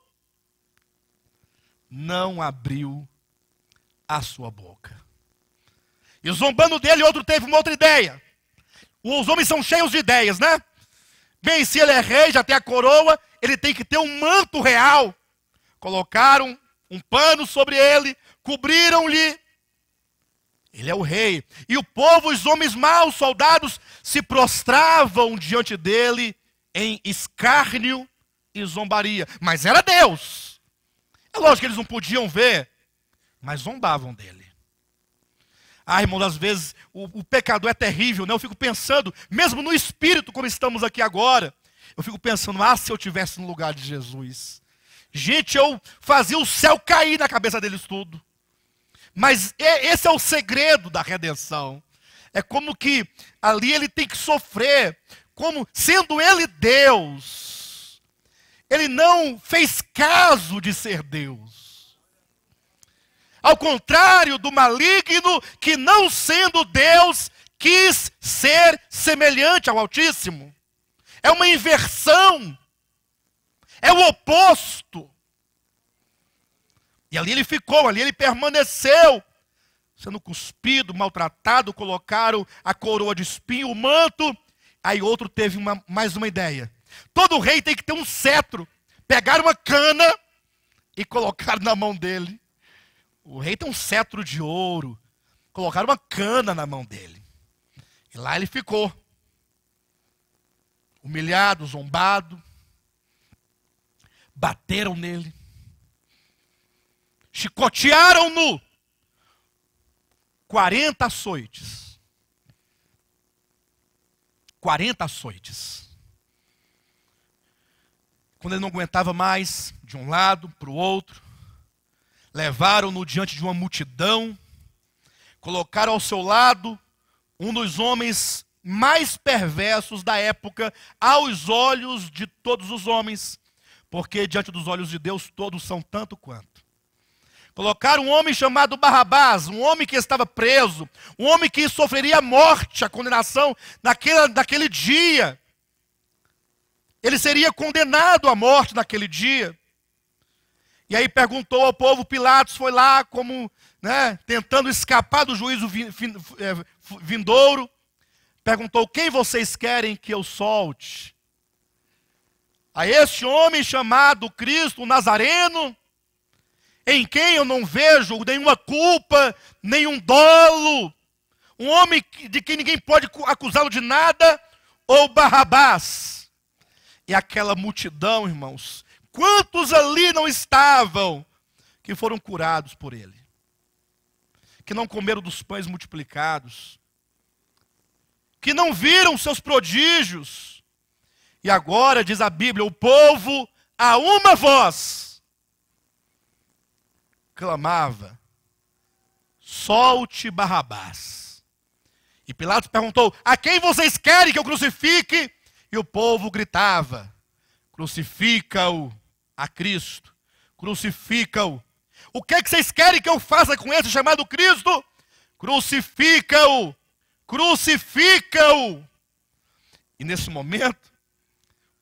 não abriu a sua boca. E zombando dele, outro teve uma outra ideia. Os homens são cheios de ideias, né? Bem, se ele é rei, já tem a coroa, ele tem que ter um manto real. Colocaram um pano sobre ele, cobriram-lhe. Ele é o rei. E o povo, os homens maus, soldados, se prostravam diante dele em escárnio e zombaria. Mas era Deus. É lógico que eles não podiam ver, mas zombavam dele. Ah, irmãos, às vezes o pecador é terrível, né? Eu fico pensando, mesmo no espírito, como estamos aqui agora, eu fico pensando, se eu estivesse no lugar de Jesus. Gente, eu fazia o céu cair na cabeça deles tudo. Mas esse é o segredo da redenção. É como que ali ele tem que sofrer, como sendo ele Deus. Ele não fez caso de ser Deus. Ao contrário do maligno, que não sendo Deus, quis ser semelhante ao Altíssimo. É uma inversão. É o oposto. E ali ele ficou, ali ele permaneceu, sendo cuspido, maltratado, colocaram a coroa de espinho, o manto. Aí outro teve mais uma ideia. Todo rei tem que ter um cetro. Pegaram uma cana e colocaram na mão dele. O rei tem um cetro de ouro. Colocaram uma cana na mão dele. E lá ele ficou. Humilhado, zombado. Bateram nele. Chicotearam-no. 40 açoites. 40 açoites. Quando ele não aguentava mais, de um lado para o outro, levaram-no diante de uma multidão, colocaram ao seu lado um dos homens mais perversos da época, aos olhos de todos os homens, porque diante dos olhos de Deus todos são tanto quanto. Colocaram um homem chamado Barrabás, um homem que estava preso, um homem que sofreria a morte, a condenação naquele dia. ele seria condenado à morte naquele dia. E aí perguntou ao povo, Pilatos foi lá como, né, tentando escapar do juízo vindouro. Perguntou, quem vocês querem que eu solte? A este homem chamado Cristo, o Nazareno, em quem eu não vejo nenhuma culpa, nenhum dolo, um homem de quem ninguém pode acusá-lo de nada, ou Barrabás? E aquela multidão, irmãos, quantos ali não estavam que foram curados por ele? Que não comeram dos pães multiplicados, que não viram seus prodígios. E agora, diz a Bíblia, o povo a uma voz clamava, solte Barrabás. E Pilatos perguntou, a quem vocês querem que eu crucifique? E o povo gritava, crucifica-o a Cristo, crucifica-o. O que é que vocês querem que eu faça com esse chamado Cristo? Crucifica-o, crucifica-o. E nesse momento,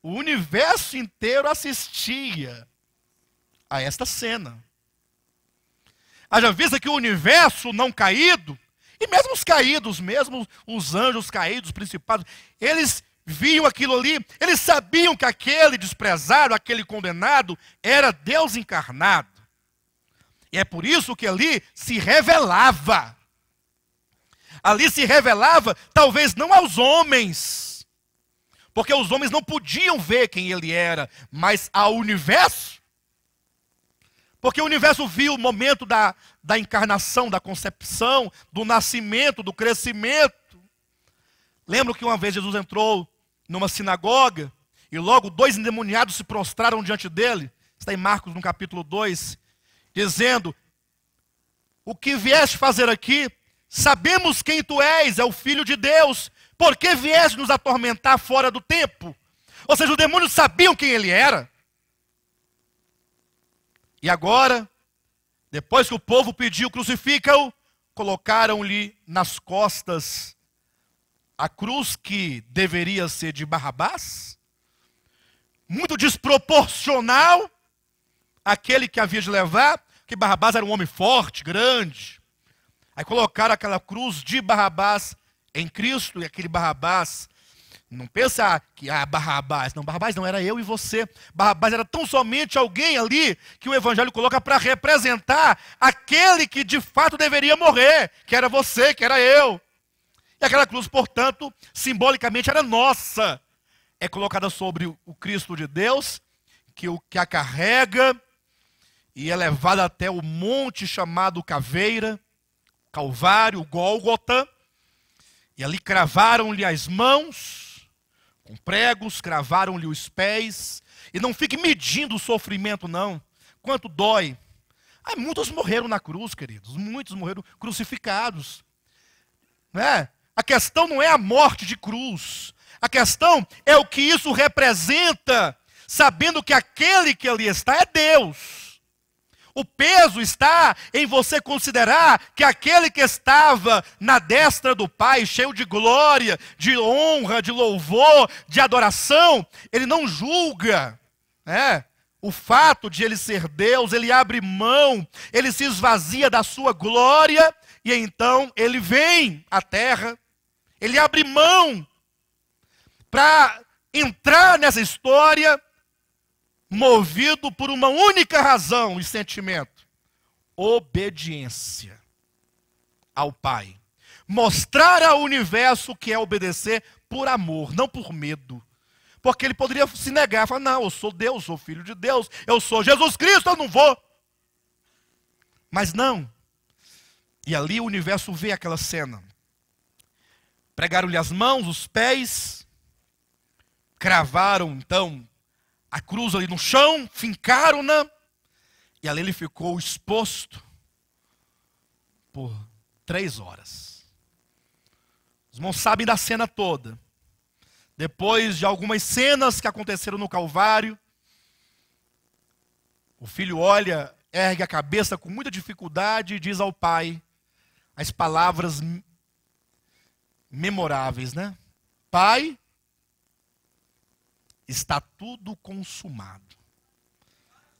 o universo inteiro assistia a esta cena. Haja vista que o universo não caído, e mesmo os caídos, mesmo os anjos caídos, principados, eles viam aquilo ali, eles sabiam que aquele desprezado, aquele condenado, era Deus encarnado. E é por isso que ali se revelava. Ali se revelava, talvez não aos homens, porque os homens não podiam ver quem ele era, mas ao universo. Porque o universo viu o momento da encarnação, da concepção, do nascimento, do crescimento. Lembro que uma vez Jesus entrou numa sinagoga, e logo 2 endemoniados se prostraram diante dele, está em Marcos no capítulo 2, dizendo, o que vieste fazer aqui? Sabemos quem tu és, é o Filho de Deus, por que vieste nos atormentar fora do tempo? Ou seja, os demônios sabiam quem ele era. E agora, depois que o povo pediu, crucifica-o, colocaram-lhe nas costas a cruz que deveria ser de Barrabás, muito desproporcional àquele que havia de levar, que Barrabás era um homem forte, grande. Aí colocaram aquela cruz de Barrabás em Cristo, e aquele Barrabás, não pensa que, Barrabás não, era eu e você. Barrabás era tão somente alguém ali, que o Evangelho coloca para representar aquele que de fato deveria morrer, que era você, que era eu. E aquela cruz, portanto, simbolicamente era nossa. É colocada sobre o Cristo de Deus, que a carrega, e é levada até o monte chamado Caveira, Calvário, Gólgota. E ali cravaram-lhe as mãos, com pregos, cravaram-lhe os pés. E não fique medindo o sofrimento, não. Quanto dói. Muitos morreram na cruz, queridos. Muitos morreram crucificados. Não é? A questão não é a morte de cruz. A questão é o que isso representa, sabendo que aquele que ali está é Deus. O peso está em você considerar que aquele que estava na destra do Pai, cheio de glória, de honra, de louvor, de adoração, ele não julga, né? O fato de ele ser Deus, ele abre mão, ele se esvazia da sua glória, e então ele vem à terra, ele abre mão para entrar nessa história, movido por uma única razão e sentimento: obediência ao Pai. Mostrar ao universo o que é obedecer por amor, não por medo. Porque ele poderia se negar, falar, não, eu sou Deus, sou filho de Deus, eu sou Jesus Cristo, eu não vou. Mas não. E ali o universo vê aquela cena. Pregaram-lhe as mãos, os pés, cravaram então a cruz ali no chão, fincaram-na, e ali ele ficou exposto por 3 horas. Os irmãos sabem da cena toda. Depois de algumas cenas que aconteceram no Calvário, o filho olha, ergue a cabeça com muita dificuldade e diz ao pai as palavras memoráveis, né? Pai, está tudo consumado.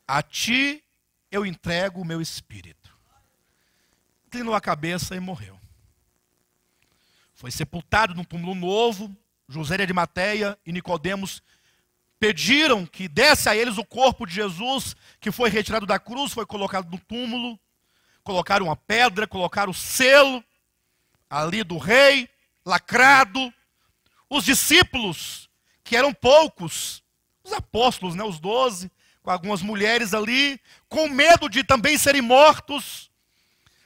A ti eu entrego o meu espírito. Inclinou a cabeça e morreu. Foi sepultado num túmulo novo. José de Arimateia e Nicodemos pediram que desse a eles o corpo de Jesus, que foi retirado da cruz, foi colocado no túmulo. Colocaram uma pedra, colocaram o selo ali do rei, lacrado. Os discípulos, que eram poucos, os apóstolos, né, os 12, com algumas mulheres ali, com medo de também serem mortos,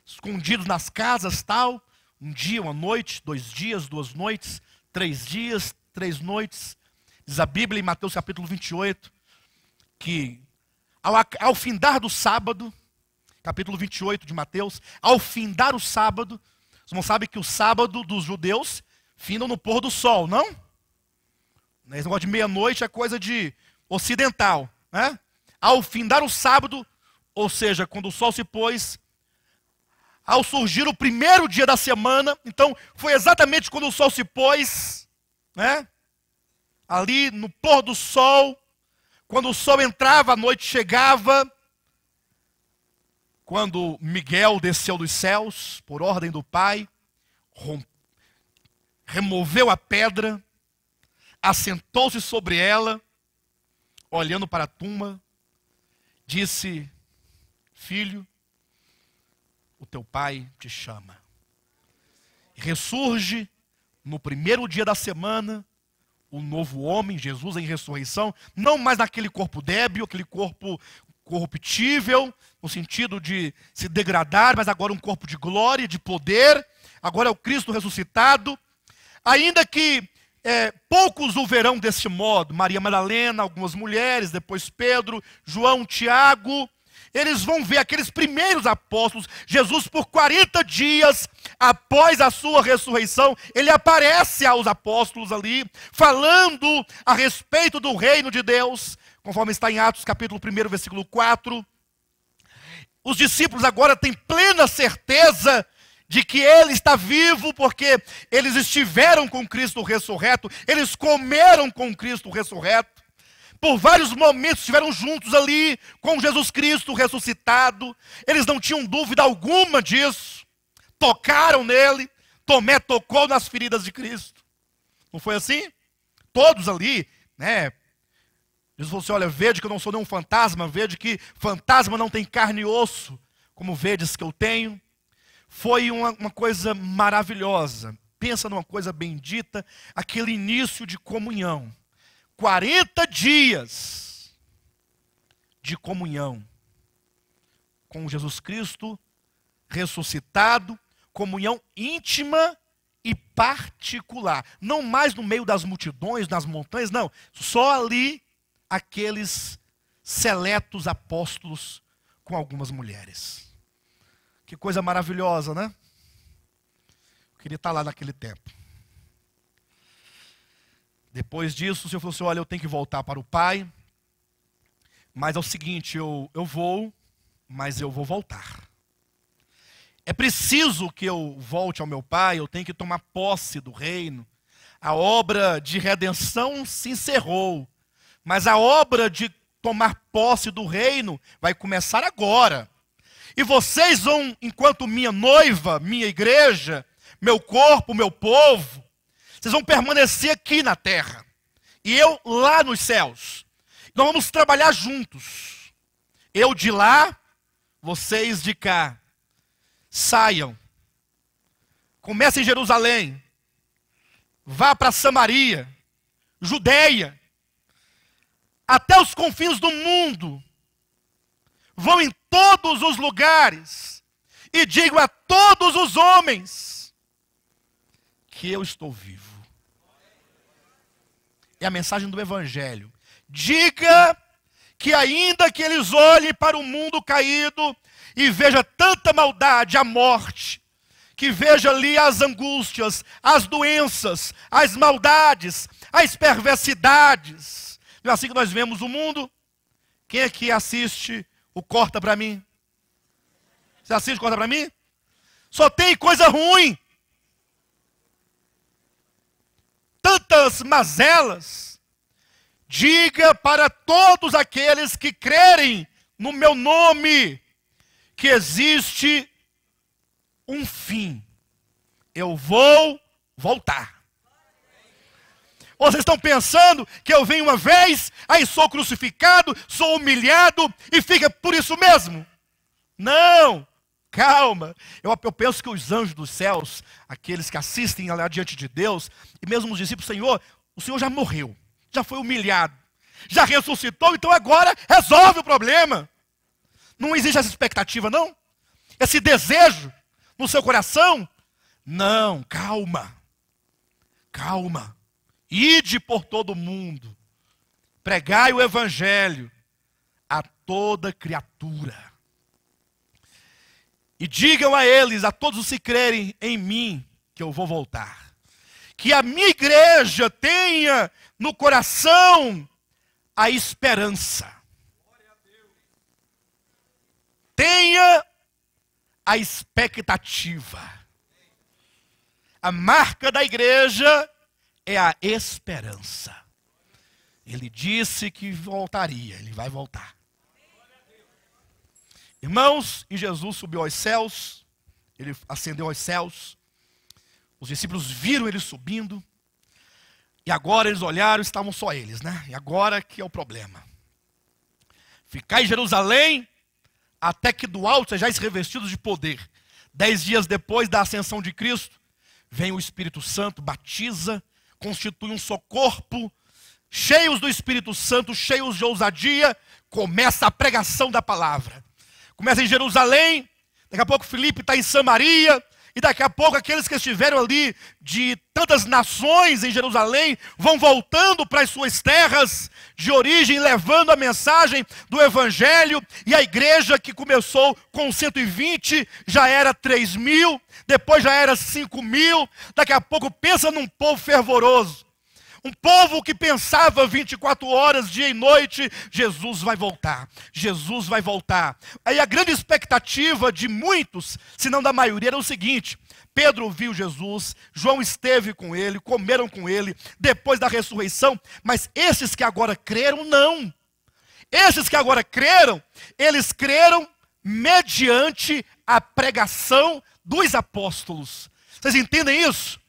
escondidos nas casas, tal. Um dia, uma noite, 2 dias, 2 noites, 3 dias, 3 noites. Diz a Bíblia em Mateus capítulo 28, que ao findar do sábado, capítulo 28 de Mateus, ao findar o sábado, vocês não sabem que o sábado dos judeus findam no pôr do sol, não? Esse negócio de meia-noite é coisa de ocidental, né? Ao findar o sábado, ou seja, quando o sol se pôs, ao surgir o primeiro dia da semana, então foi exatamente quando o sol se pôs, né? Ali no pôr do sol, quando o sol entrava, a noite chegava, quando Miguel desceu dos céus, por ordem do Pai, removeu a pedra, assentou-se sobre ela, olhando para a tumba, disse: filho, o teu pai te chama. E ressurge no primeiro dia da semana, o novo homem, Jesus em ressurreição, não mais naquele corpo débil, aquele corpo corruptível, no sentido de se degradar, mas agora um corpo de glória, de poder. Agora é o Cristo ressuscitado. Ainda que poucos o verão deste modo, Maria Madalena, algumas mulheres, depois Pedro, João, Tiago, eles vão ver aqueles primeiros apóstolos. Jesus, por 40 dias após a sua ressurreição, ele aparece aos apóstolos ali, falando a respeito do reino de Deus, conforme está em Atos capítulo 1, versículo 4. Os discípulos agora têm plena certeza de que ele está vivo, porque eles estiveram com Cristo ressurreto, eles comeram com Cristo ressurreto. Por vários momentos estiveram juntos ali com Jesus Cristo ressuscitado. Eles não tinham dúvida alguma disso. Tocaram nele. Tomé tocou nas feridas de Cristo. Não foi assim? Todos ali, né? Jesus falou assim: olha, vede que eu não sou nenhum fantasma, vede que fantasma não tem carne e osso, como vedes que eu tenho. Foi uma coisa maravilhosa. Pensa numa coisa bendita, aquele início de comunhão. 40 dias de comunhão com Jesus Cristo ressuscitado, comunhão íntima e particular. Não mais no meio das multidões, nas montanhas, não. Só ali, aqueles seletos apóstolos com algumas mulheres. Que coisa maravilhosa, né? Eu queria estar lá naquele tempo. Depois disso, o Senhor falou assim: olha, eu tenho que voltar para o Pai, mas é o seguinte, eu vou, mas eu vou voltar. É preciso que eu volte ao meu Pai, eu tenho que tomar posse do reino. A obra de redenção se encerrou, mas a obra de tomar posse do reino vai começar agora. E vocês vão, enquanto minha noiva, minha igreja, meu corpo, meu povo, vocês vão permanecer aqui na terra. E eu lá nos céus. Nós vamos trabalhar juntos. Eu de lá, vocês de cá. Saiam. Comecem em Jerusalém. Vá para Samaria, Judeia, até os confins do mundo. Vão em todos os lugares e digam a todos os homens que eu estou vivo. É a mensagem do Evangelho. Diga que ainda que eles olhem para o mundo caído e vejam tanta maldade, a morte, que veja ali as angústias, as doenças, as maldades, as perversidades. Não é assim que nós vemos o mundo? Quem é que assiste o Corta Pra Mim? Você assiste o Corta Pra Mim? Só tem coisa ruim. Tantas mazelas, diga para todos aqueles que crerem no meu nome que existe um fim. Eu vou voltar. Vocês estão pensando que eu venho uma vez, aí sou crucificado, sou humilhado e fica por isso mesmo? Não, calma. Eu penso que os anjos dos céus, aqueles que assistem lá diante de Deus, e mesmo os discípulos, Senhor, o Senhor já morreu, já foi humilhado, já ressuscitou, então agora resolve o problema. Não existe essa expectativa, não? Esse desejo no seu coração? Não, calma. Calma. Ide por todo o mundo, pregai o evangelho a toda criatura. E digam a eles, a todos os que crerem em mim, que eu vou voltar. Que a minha igreja tenha no coração a esperança. Tenha a expectativa. A marca da igreja é a esperança. Ele disse que voltaria, ele vai voltar. Irmãos, e Jesus subiu aos céus, ele ascendeu aos céus, os discípulos viram ele subindo, e agora eles olharam, estavam só eles, né? E agora que é o problema. Ficar em Jerusalém, até que do alto sejais revestidos de poder. 10 dias depois da ascensão de Cristo, vem o Espírito Santo, batiza, constitui um só corpo, cheios do Espírito Santo, cheios de ousadia, começa a pregação da palavra. Começa em Jerusalém, daqui a pouco Filipe está em Samaria, e daqui a pouco aqueles que estiveram ali de tantas nações em Jerusalém vão voltando para as suas terras de origem, levando a mensagem do Evangelho. E a igreja que começou com 120 já era 3.000, depois já era 5.000. Daqui a pouco pensa num povo fervoroso. Um povo que pensava 24 horas, dia e noite, Jesus vai voltar, Jesus vai voltar. Aí a grande expectativa de muitos, se não da maioria, era o seguinte: Pedro viu Jesus, João esteve com ele, comeram com ele, depois da ressurreição, mas esses que agora creram, não. Esses que agora creram, eles creram mediante a pregação dos apóstolos. Vocês entendem isso?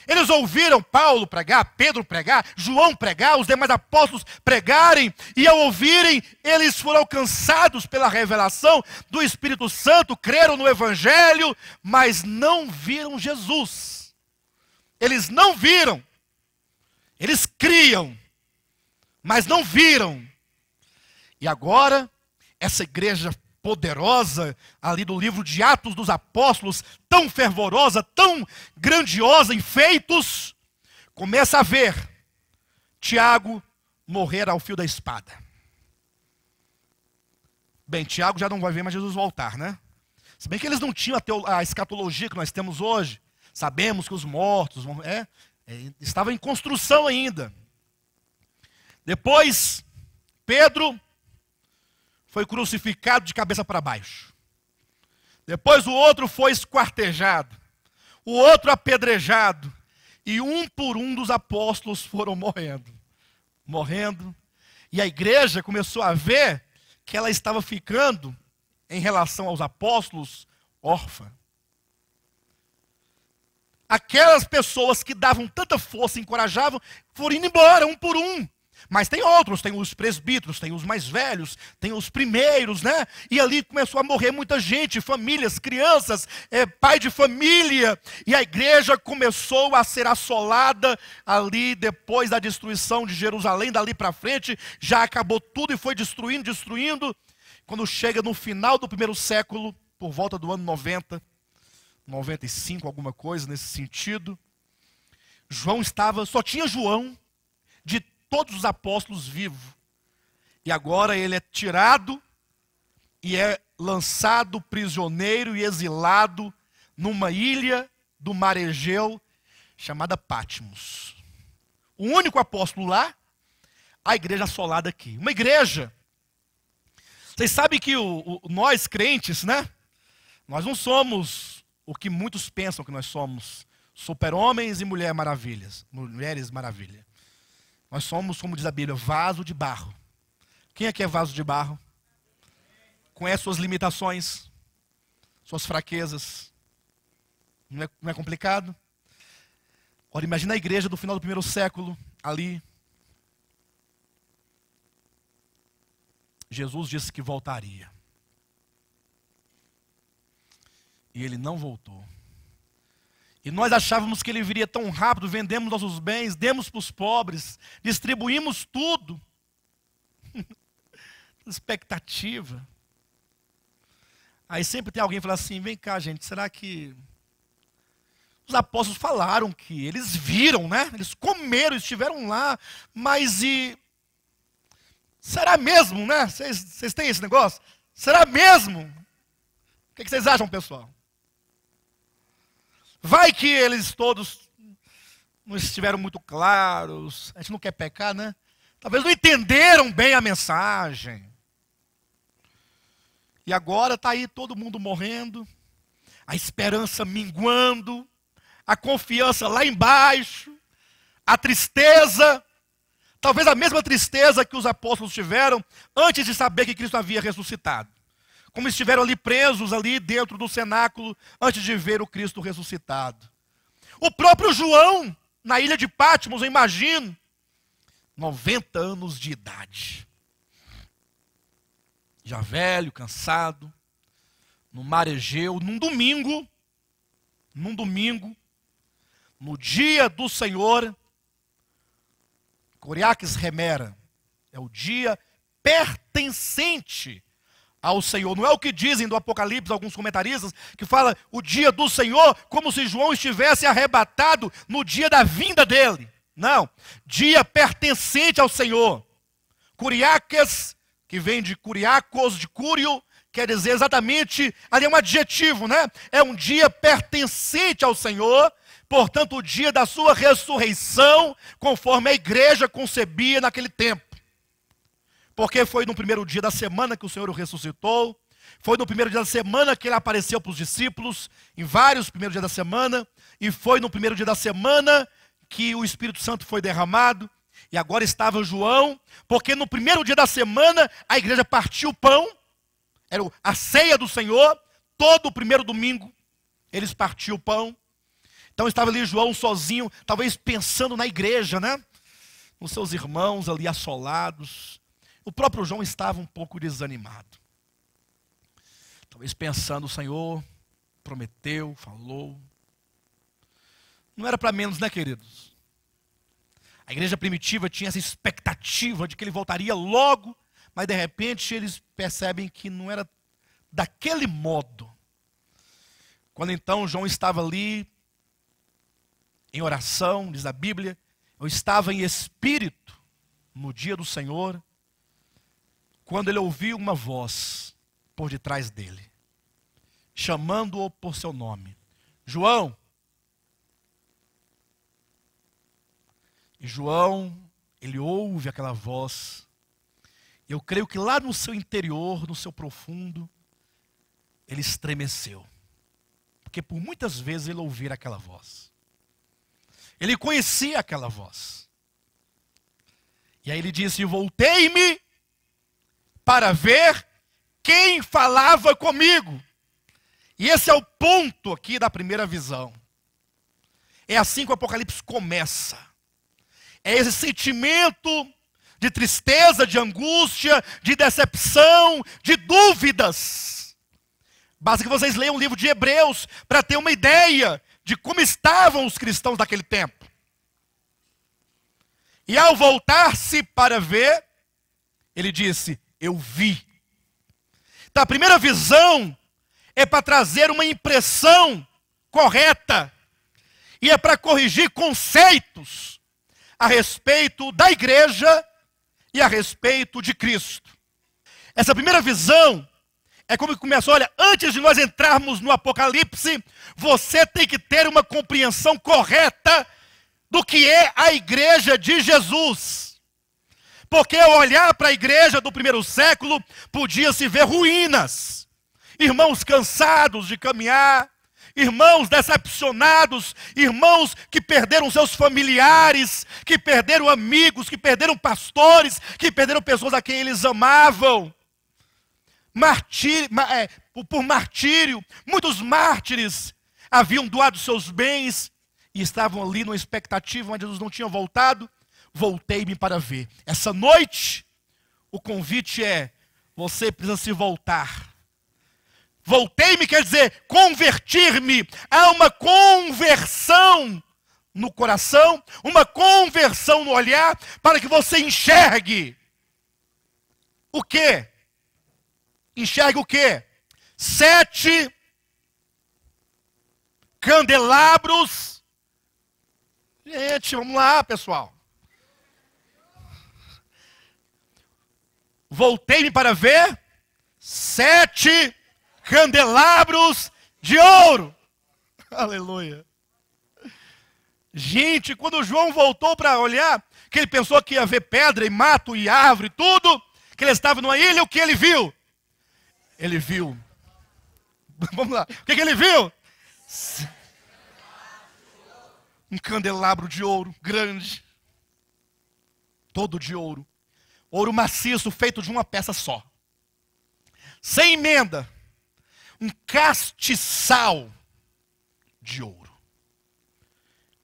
Eles ouviram Paulo pregar, Pedro pregar, João pregar, os demais apóstolos pregarem, e ao ouvirem, eles foram alcançados pela revelação do Espírito Santo, creram no Evangelho, mas não viram Jesus. Eles não viram, eles criam, mas não viram. E agora, essa igreja poderosa, ali do livro de Atos dos Apóstolos, tão fervorosa, tão grandiosa em feitos, começa a ver Tiago morrer ao fio da espada. Bem, Tiago já não vai ver mais Jesus voltar, né? Se bem que eles não tinham a escatologia que nós temos hoje. Sabemos que os mortos estavam em construção ainda. Depois, Pedro foi crucificado de cabeça para baixo. Depois o outro foi esquartejado. O outro apedrejado. E um por um dos apóstolos foram morrendo. Morrendo. E a igreja começou a ver que ela estava ficando, em relação aos apóstolos, órfã. Aquelas pessoas que davam tanta força, encorajavam, foram indo embora, um por um. Mas tem outros, tem os presbíteros, tem os mais velhos, tem os primeiros, né? E ali começou a morrer muita gente, famílias, crianças, pai de família. E a igreja começou a ser assolada ali depois da destruição de Jerusalém, dali para frente. Já acabou tudo e foi destruindo. Quando chega no final do primeiro século, por volta do ano 90, 95, alguma coisa nesse sentido, só tinha João de todos os apóstolos vivos. E agora ele é tirado e é lançado prisioneiro e exilado numa ilha do mar Egeu chamada Patmos. O único apóstolo lá, a igreja assolada aqui. Uma igreja. Vocês sabem que nós crentes, né? Nós não somos o que muitos pensam que nós somos. Super-homens e mulheres maravilha. Nós somos, como diz a Bíblia, vaso de barro. Quem aqui é vaso de barro? Conhece suas limitações, suas fraquezas. Não é complicado? Ora, imagina a igreja do final do primeiro século, ali. Jesus disse que voltaria. E ele não voltou. E nós achávamos que ele viria tão rápido, vendemos nossos bens, demos para os pobres, distribuímos tudo. Expectativa. Aí sempre tem alguém que fala assim, vem cá gente, será que... Os apóstolos falaram que eles viram, né? Eles comeram, estiveram lá, mas e... Será mesmo, né? Vocês têm esse negócio? Será mesmo? O que vocês acham, pessoal? Vai que eles todos não estiveram muito claros, a gente não quer pecar, né? Talvez não entenderam bem a mensagem. E agora está aí todo mundo morrendo, a esperança minguando, a confiança lá embaixo, a tristeza, talvez a mesma tristeza que os apóstolos tiveram antes de saber que Cristo havia ressuscitado. Como estiveram ali presos, ali dentro do cenáculo, antes de ver o Cristo ressuscitado. O próprio João, na ilha de Patmos, eu imagino, 90 anos de idade. Já velho, cansado, no mar Egeu, num domingo, no dia do Senhor, Coriaques Remera, é o dia pertencente ao Senhor. Não é o que dizem do Apocalipse alguns comentaristas, que fala o dia do Senhor, como se João estivesse arrebatado no dia da vinda dele. Não, dia pertencente ao Senhor. Curiaques, que vem de curiacos, de cúrio, quer dizer exatamente, ali é um adjetivo, né? É um dia pertencente ao Senhor, portanto o dia da sua ressurreição, conforme a igreja concebia naquele tempo. Porque foi no primeiro dia da semana que o Senhor o ressuscitou, foi no primeiro dia da semana que ele apareceu para os discípulos, em vários primeiros dias da semana, e foi no primeiro dia da semana que o Espírito Santo foi derramado, e agora estava João, porque no primeiro dia da semana a igreja partiu o pão, era a ceia do Senhor, todo o primeiro domingo eles partiam o pão. Então estava ali João sozinho, talvez pensando na igreja, né? Os seus irmãos ali assolados. O próprio João estava um pouco desanimado. Talvez pensando, o Senhor prometeu, falou. Não era para menos, né, queridos? A igreja primitiva tinha essa expectativa de que ele voltaria logo, mas de repente eles percebem que não era daquele modo. Quando então João estava ali, em oração, diz a Bíblia, eu estava em espírito no dia do Senhor, quando ele ouviu uma voz por detrás dele, chamando-o por seu nome. João. E João, ele ouve aquela voz. Eu creio que lá no seu interior, no seu profundo, ele estremeceu. Porque por muitas vezes ele ouvira aquela voz. Ele conhecia aquela voz. E aí ele disse, voltei-me para ver quem falava comigo. E esse é o ponto aqui da primeira visão. É assim que o Apocalipse começa. É esse sentimento de tristeza, de angústia, de decepção, de dúvidas. Basta que vocês leiam o livro de Hebreus para ter uma ideia de como estavam os cristãos daquele tempo. E ao voltar-se para ver, ele disse, eu vi. Então a primeira visão é para trazer uma impressão correta. E é para corrigir conceitos a respeito da igreja e a respeito de Cristo. Essa primeira visão é como que começa, olha, antes de nós entrarmos no Apocalipse, você tem que ter uma compreensão correta do que é a igreja de Jesus. Porque ao olhar para a igreja do primeiro século, podia-se ver ruínas. Irmãos cansados de caminhar, irmãos decepcionados, irmãos que perderam seus familiares, que perderam amigos, que perderam pastores, que perderam pessoas a quem eles amavam. Por martírio, muitos mártires haviam doado seus bens e estavam ali numa expectativa, mas Jesus não tinha voltado. Voltei-me para ver. Essa noite, o convite é: você precisa se voltar. Voltei-me quer dizer convertir-me. Há uma conversão no coração, uma conversão no olhar, para que você enxergue o quê? Enxergue o quê? 7 candelabros. Gente, vamos lá, pessoal. Voltei-me para ver 7 candelabros de ouro. Aleluia. Gente, quando João voltou para olhar, que ele pensou que ia ver pedra e mato e árvore, tudo, que ele estava numa ilha, o que ele viu? Ele viu. Vamos lá. O que ele viu? Um candelabro de ouro grande. Todo de ouro. Ouro maciço, feito de uma peça só. Sem emenda. Um castiçal de ouro.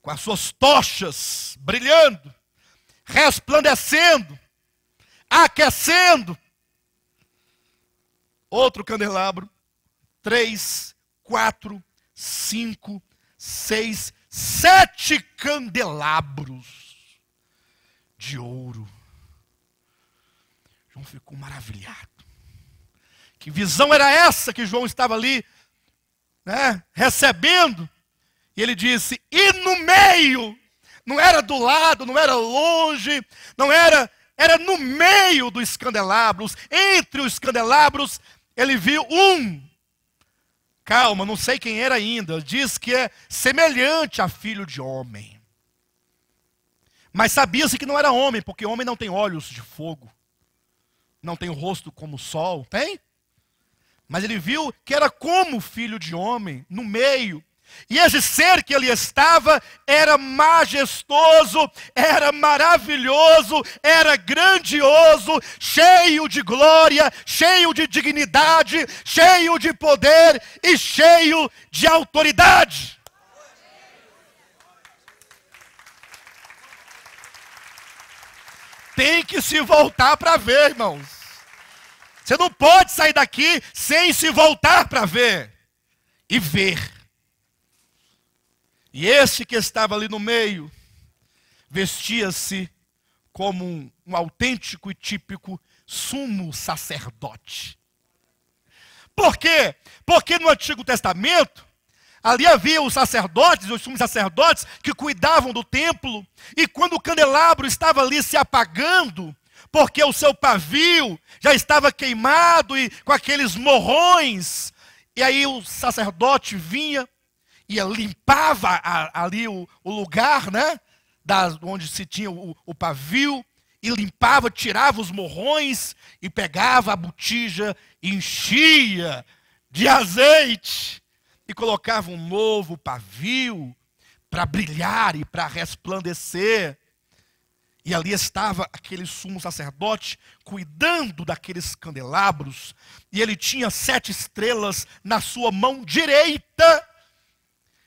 Com as suas tochas brilhando, resplandecendo, aquecendo. Outro candelabro. 3, 4, 5, 6, 7 candelabros de ouro. João ficou maravilhado. Que visão era essa que João estava ali, né, recebendo? E ele disse, e no meio, não era do lado, não era longe, não era, era no meio dos candelabros, entre os candelabros, ele viu um. Calma, não sei quem era ainda, diz que é semelhante a filho de homem. Mas sabia-se que não era homem, porque homem não tem olhos de fogo, não tem o rosto como o sol, tem? Mas ele viu que era como filho de homem, no meio. E esse ser que ali estava era majestoso, era maravilhoso, era grandioso, cheio de glória, cheio de dignidade, cheio de poder e cheio de autoridade. Tem que se voltar para ver, irmãos. Você não pode sair daqui sem se voltar para ver. E ver. E esse que estava ali no meio, vestia-se como um autêntico e típico sumo sacerdote. Por quê? Porque no Antigo Testamento, ali havia os sacerdotes, os sumos sacerdotes, que cuidavam do templo. E quando o candelabro estava ali se apagando, porque o seu pavio já estava queimado e com aqueles morrões, e aí o sacerdote vinha e limpava ali o lugar, né, onde se tinha o pavio, e limpava, tirava os morrões, e pegava a botija, enchia de azeite, e colocava um novo pavio, para brilhar e para resplandecer. E ali estava aquele sumo sacerdote, cuidando daqueles candelabros, e ele tinha 7 estrelas na sua mão direita,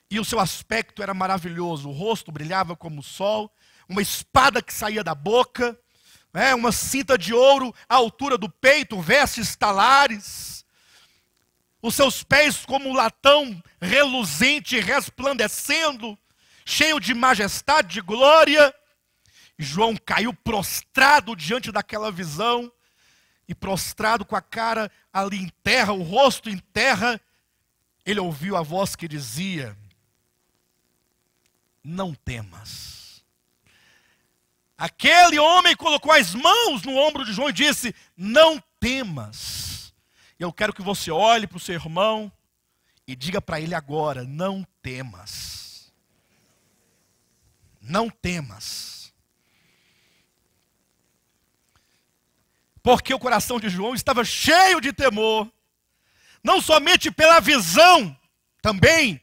e o seu aspecto era maravilhoso, o rosto brilhava como o sol, uma espada que saía da boca, uma cinta de ouro à altura do peito, vestes talares, os seus pés como latão reluzente, resplandecendo, cheio de majestade, de glória. E João caiu prostrado diante daquela visão, e prostrado com a cara ali em terra, o rosto em terra, ele ouviu a voz que dizia, não temas. Aquele homem colocou as mãos no ombro de João e disse, não temas. Eu quero que você olhe para o seu irmão e diga para ele agora, não temas. Não temas. Porque o coração de João estava cheio de temor, não somente pela visão, também,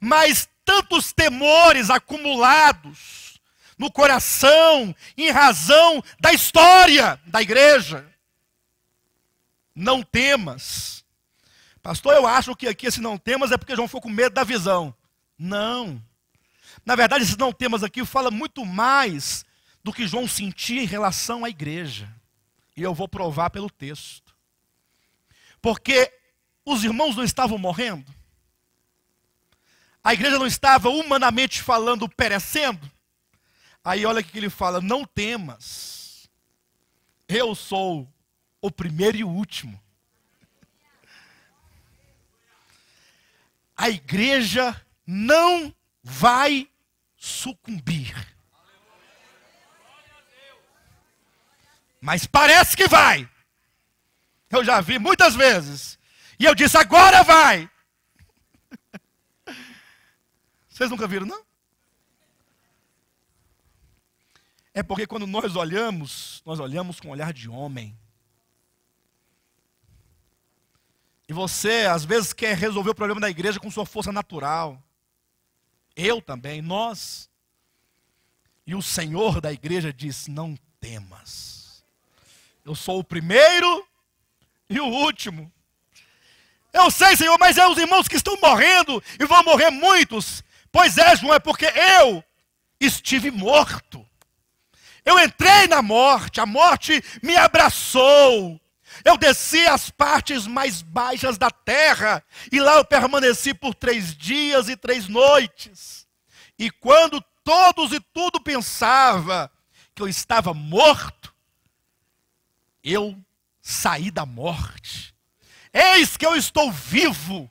mas tantos temores acumulados no coração, em razão da história da igreja. Não temas. Pastor, eu acho que aqui esse não temas é porque João ficou com medo da visão. Não. Na verdade, esse não temas aqui fala muito mais do que João sentia em relação à igreja. E eu vou provar pelo texto. Porque os irmãos não estavam morrendo. A igreja não estava, humanamente falando, perecendo. Aí olha o que ele fala: não temas. Eu sou o primeiro e o último. A igreja não vai sucumbir. Mas parece que vai. Eu já vi muitas vezes. E eu disse, agora vai. Vocês nunca viram, não? É porque quando nós olhamos com um olhar de homem. E você, às vezes, quer resolver o problema da igreja com sua força natural. Eu também, nós. E o Senhor da igreja diz, não temas. Eu sou o primeiro e o último. Eu sei, Senhor, mas é os irmãos que estão morrendo e vão morrer muitos. Pois é, João, é porque eu estive morto. Eu entrei na morte, a morte me abraçou. Eu desci às partes mais baixas da terra e lá eu permaneci por 3 dias e 3 noites. E quando todos e tudo pensava que eu estava morto, eu saí da morte. Eis que eu estou vivo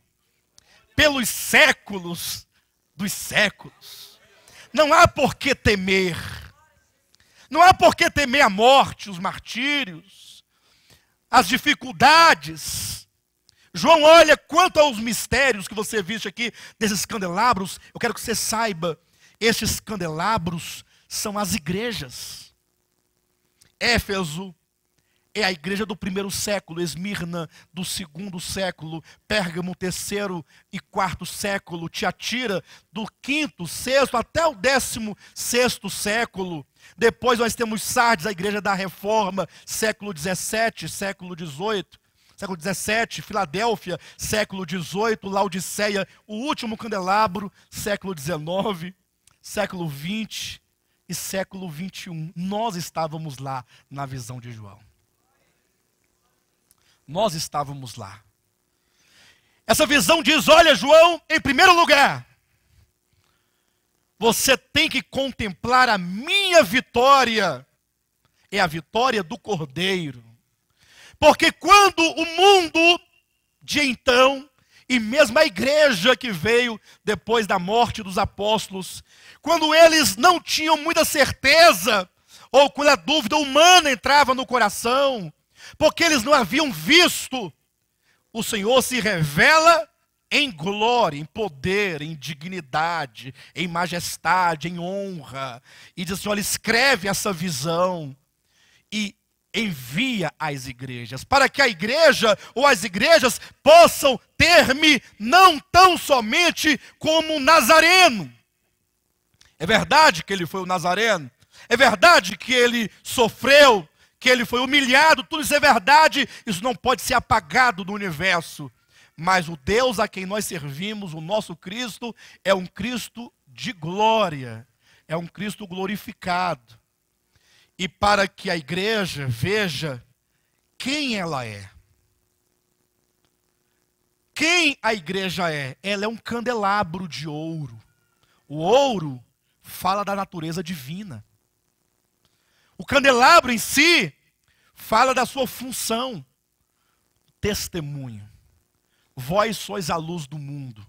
pelos séculos dos séculos. Não há por que temer. Não há por que temer a morte, os martírios, as dificuldades. João olha quanto aos mistérios que você viste aqui desses candelabros. Eu quero que você saiba, estes candelabros são as igrejas. Éfeso é a igreja do 1º século, Esmirna do 2º século, Pérgamo 3º e 4º século, Tiatira do 5º, 6º até o 16º século. Depois nós temos Sardes, a igreja da Reforma, século 17, século 18. Século 17, Filadélfia, século 18, Laodiceia, o último candelabro, século 19, século 20 e século 21. Nós estávamos lá na visão de João. Nós estávamos lá. Essa visão diz, olha João, em primeiro lugar, você tem que contemplar a minha vitória. É a vitória do Cordeiro. Porque quando o mundo de então, e mesmo a igreja que veio depois da morte dos apóstolos, quando eles não tinham muita certeza, ou quando a dúvida humana entrava no coração, porque eles não haviam visto, o Senhor se revela em glória, em poder, em dignidade, em majestade, em honra. E diz assim, olha, escreve essa visão e envia às igrejas, para que a igreja ou as igrejas possam ter-me não tão somente como Nazareno. É verdade que ele foi o Nazareno, é verdade que ele sofreu, que ele foi humilhado, tudo isso é verdade, isso não pode ser apagado do universo. Mas o Deus a quem nós servimos, o nosso Cristo, é um Cristo de glória, é um Cristo glorificado. E para que a igreja veja quem ela é. Quem a igreja é? Ela é um candelabro de ouro. O ouro fala da natureza divina. O candelabro em si fala da sua função, testemunho. Vós sois a luz do mundo.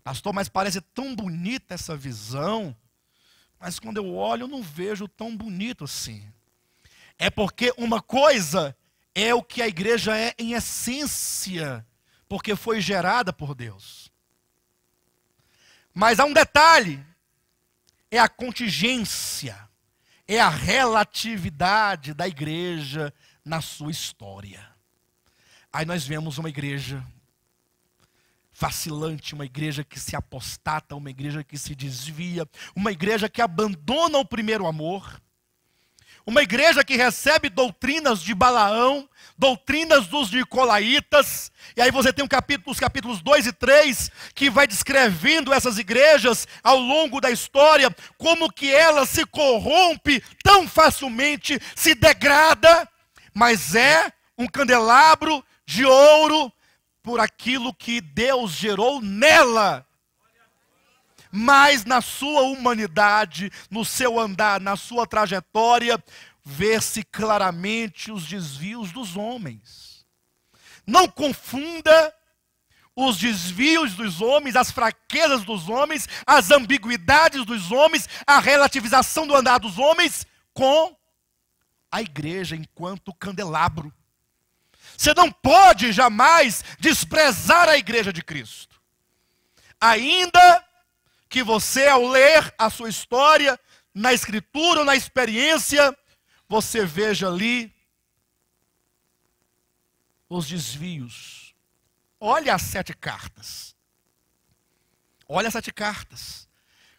Pastor, mas parece tão bonita essa visão, mas quando eu olho eu não vejo tão bonito assim. É porque uma coisa é o que a igreja é em essência, porque foi gerada por Deus. Mas há um detalhe, é a contingência, é a relatividade da igreja na sua história. Aí nós vemos uma igreja vacilante, uma igreja que se apostata, uma igreja que se desvia, uma igreja que abandona o primeiro amor, uma igreja que recebe doutrinas de Balaão, doutrinas dos nicolaítas, e aí você tem os capítulos 2 e 3, que vai descrevendo essas igrejas ao longo da história, como que ela se corrompe tão facilmente, se degrada, mas é um candelabro de ouro por aquilo que Deus gerou nela. Mas na sua humanidade, no seu andar, na sua trajetória, vê-se claramente os desvios dos homens. Não confunda os desvios dos homens, as fraquezas dos homens, as ambiguidades dos homens, a relativização do andar dos homens com a igreja enquanto candelabro. Você não pode jamais desprezar a igreja de Cristo. Ainda que você, ao ler a sua história, na escritura ou na experiência, você veja ali os desvios. Olha as 7 cartas. Olha as 7 cartas.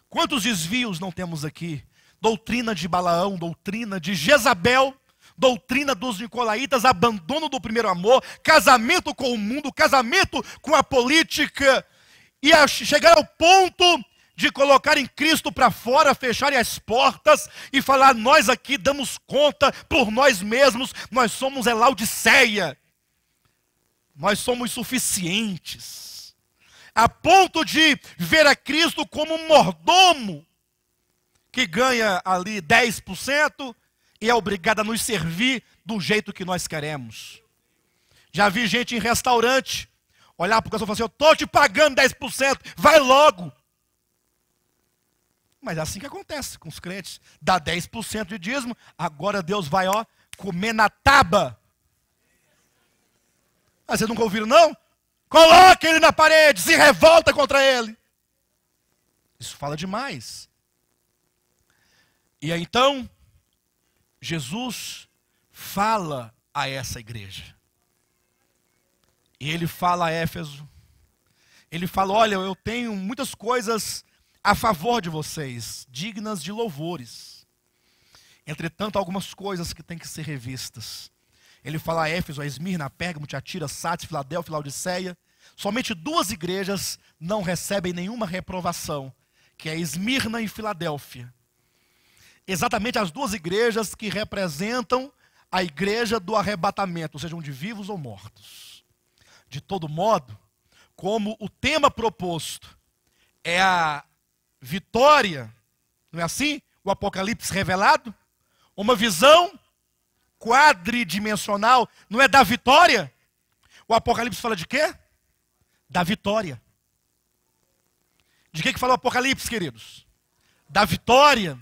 Quantos desvios não temos aqui? Doutrina de Balaão, doutrina de Jezabel, doutrina dos nicolaítas, abandono do primeiro amor, casamento com o mundo, casamento com a política, e a chegar ao ponto de colocar em Cristo para fora, fecharem as portas e falar: nós aqui damos conta por nós mesmos, nós somos Laodiceia, nós somos suficientes, a ponto de ver a Cristo como um mordomo, que ganha ali 10% e é obrigado a nos servir do jeito que nós queremos. Já vi gente em restaurante olhar para o garçom e falar assim: eu estou te pagando 10%, vai logo. Mas é assim que acontece com os crentes. Dá 10% de dízimo, agora Deus vai, comer na taba. Mas vocês nunca ouviram, não? Coloca ele na parede, se revolta contra ele. Isso fala demais. E aí, então, Jesus fala a essa igreja. E ele fala a Éfeso. Ele fala: olha, eu tenho muitas coisas a favor de vocês, dignas de louvores. Entretanto, algumas coisas que têm que ser revistas. Ele fala a Éfeso, a Esmirna, a Pérgamo, Tiatira, Sardes, Filadélfia, Laodiceia. Somente 2 igrejas não recebem nenhuma reprovação, que é Esmirna e Filadélfia. Exatamente as 2 igrejas que representam a igreja do arrebatamento, sejam de vivos ou mortos. De todo modo, como o tema proposto é a vitória, não é assim? O Apocalipse revelado, uma visão quadridimensional, não é da vitória? O Apocalipse fala de quê? Da vitória. De que fala o Apocalipse, queridos? Da vitória.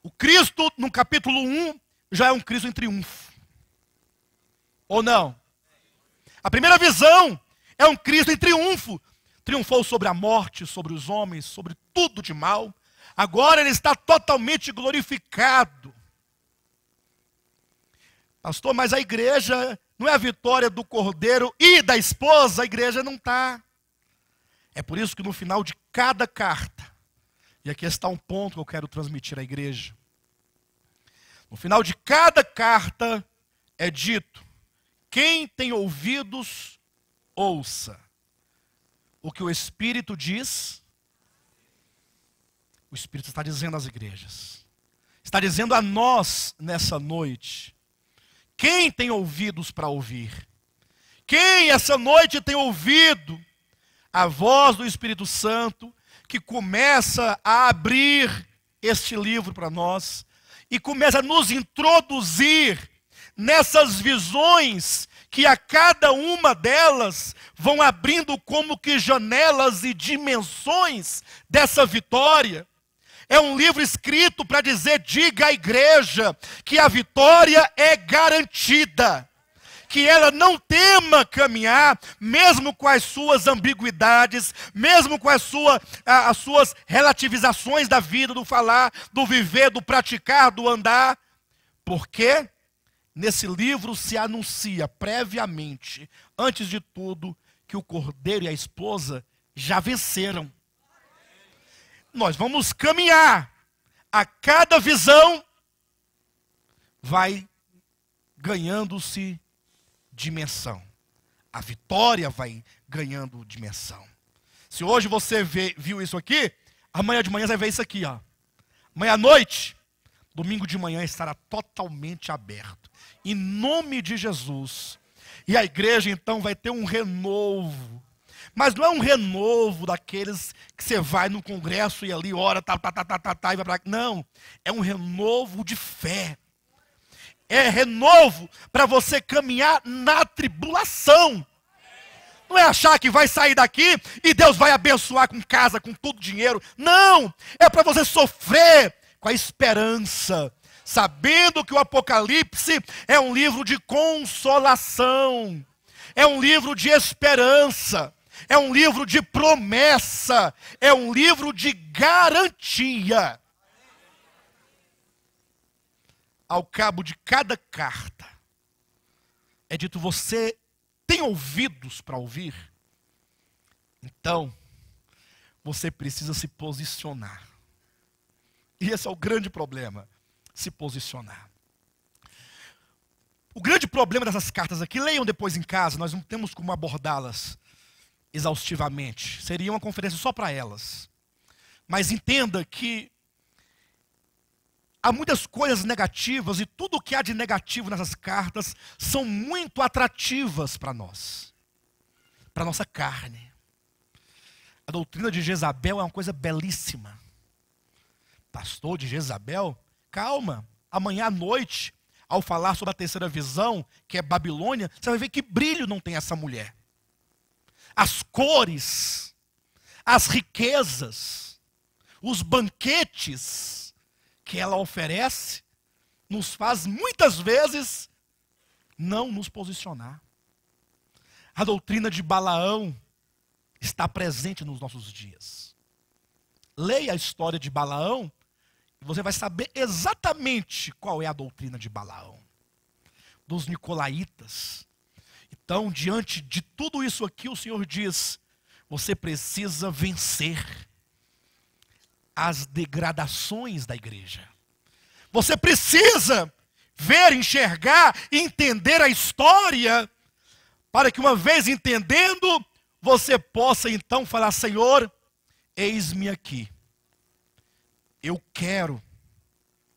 O Cristo, no capítulo 1, já é um Cristo em triunfo. Ou não? A primeira visão é um Cristo em triunfo. Triunfou sobre a morte, sobre os homens, sobre tudo de mal. Agora ele está totalmente glorificado. Pastor, mas a igreja não é a vitória do cordeiro e da esposa, a igreja não está. É por isso que no final de cada carta, e aqui está um ponto que eu quero transmitir à igreja. No final de cada carta é dito: quem tem ouvidos, ouça o que o Espírito diz. O Espírito está dizendo às igrejas, está dizendo a nós nessa noite. Quem tem ouvidos para ouvir? Quem essa noite tem ouvido a voz do Espírito Santo, que começa a abrir este livro para nós e começa a nos introduzir nessas visões que a cada uma delas vão abrindo como que janelas e dimensões dessa vitória. É um livro escrito para dizer: diga à igreja que a vitória é garantida, que ela não tema caminhar, mesmo com as suas ambiguidades, mesmo com as suas relativizações da vida, do falar, do viver, do praticar, do andar, porque nesse livro se anuncia previamente, antes de tudo, que o cordeiro e a esposa já venceram. Nós vamos caminhar. A cada visão vai ganhando-se dimensão. A vitória vai ganhando dimensão. Se hoje você viu isso aqui, amanhã de manhã você vai ver isso aqui, ó. Amanhã à noite, domingo de manhã estará totalmente aberto. Em nome de Jesus. E a igreja então vai ter um renovo. Mas não é um renovo daqueles que você vai no congresso e ali ora, e vai pra cá. Não, é um renovo de fé. É renovo para você caminhar na tribulação. Não é achar que vai sair daqui e Deus vai abençoar com casa, com tudo dinheiro. Não, é para você sofrer com a esperança, sabendo que o Apocalipse é um livro de consolação, é um livro de esperança, é um livro de promessa, é um livro de garantia. Ao cabo de cada carta, é dito: você tem ouvidos para ouvir? Então, você precisa se posicionar. E esse é o grande problema, se posicionar. O grande problema dessas cartas aqui, leiam depois em casa, nós não temos como abordá-las exaustivamente. Seria uma conferência só para elas. Mas entenda que há muitas coisas negativas e tudo o que há de negativo nessas cartas são muito atrativas para nós, para a nossa carne. A doutrina de Jezabel é uma coisa belíssima. Pastor de Jezabel, calma, amanhã à noite, ao falar sobre a terceira visão, que é Babilônia, você vai ver que brilho não tem essa mulher. As cores, as riquezas, os banquetes que ela oferece, nos faz muitas vezes não nos posicionar. A doutrina de Balaão está presente nos nossos dias. Leia a história de Balaão e você vai saber exatamente qual é a doutrina de Balaão, dos nicolaítas. Então, diante de tudo isso aqui, o Senhor diz: você precisa vencer as degradações da igreja. Você precisa ver, enxergar e entender a história, para que uma vez entendendo, você possa então falar: Senhor, eis-me aqui. Eu quero,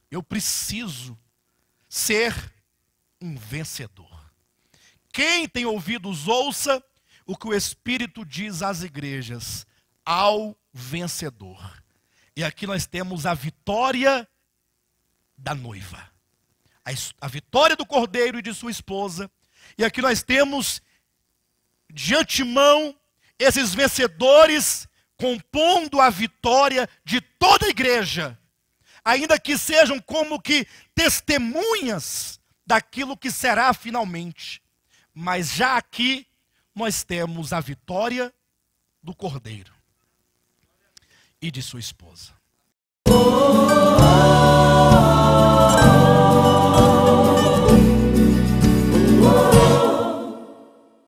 eu preciso ser um vencedor. Quem tem ouvidos, ouça o que o Espírito diz às igrejas, ao vencedor. E aqui nós temos a vitória da noiva, a vitória do cordeiro e de sua esposa. E aqui nós temos de antemão esses vencedores compondo a vitória de toda a igreja, ainda que sejam como que testemunhas daquilo que será finalmente. Mas já aqui nós temos a vitória do cordeiro e de sua esposa.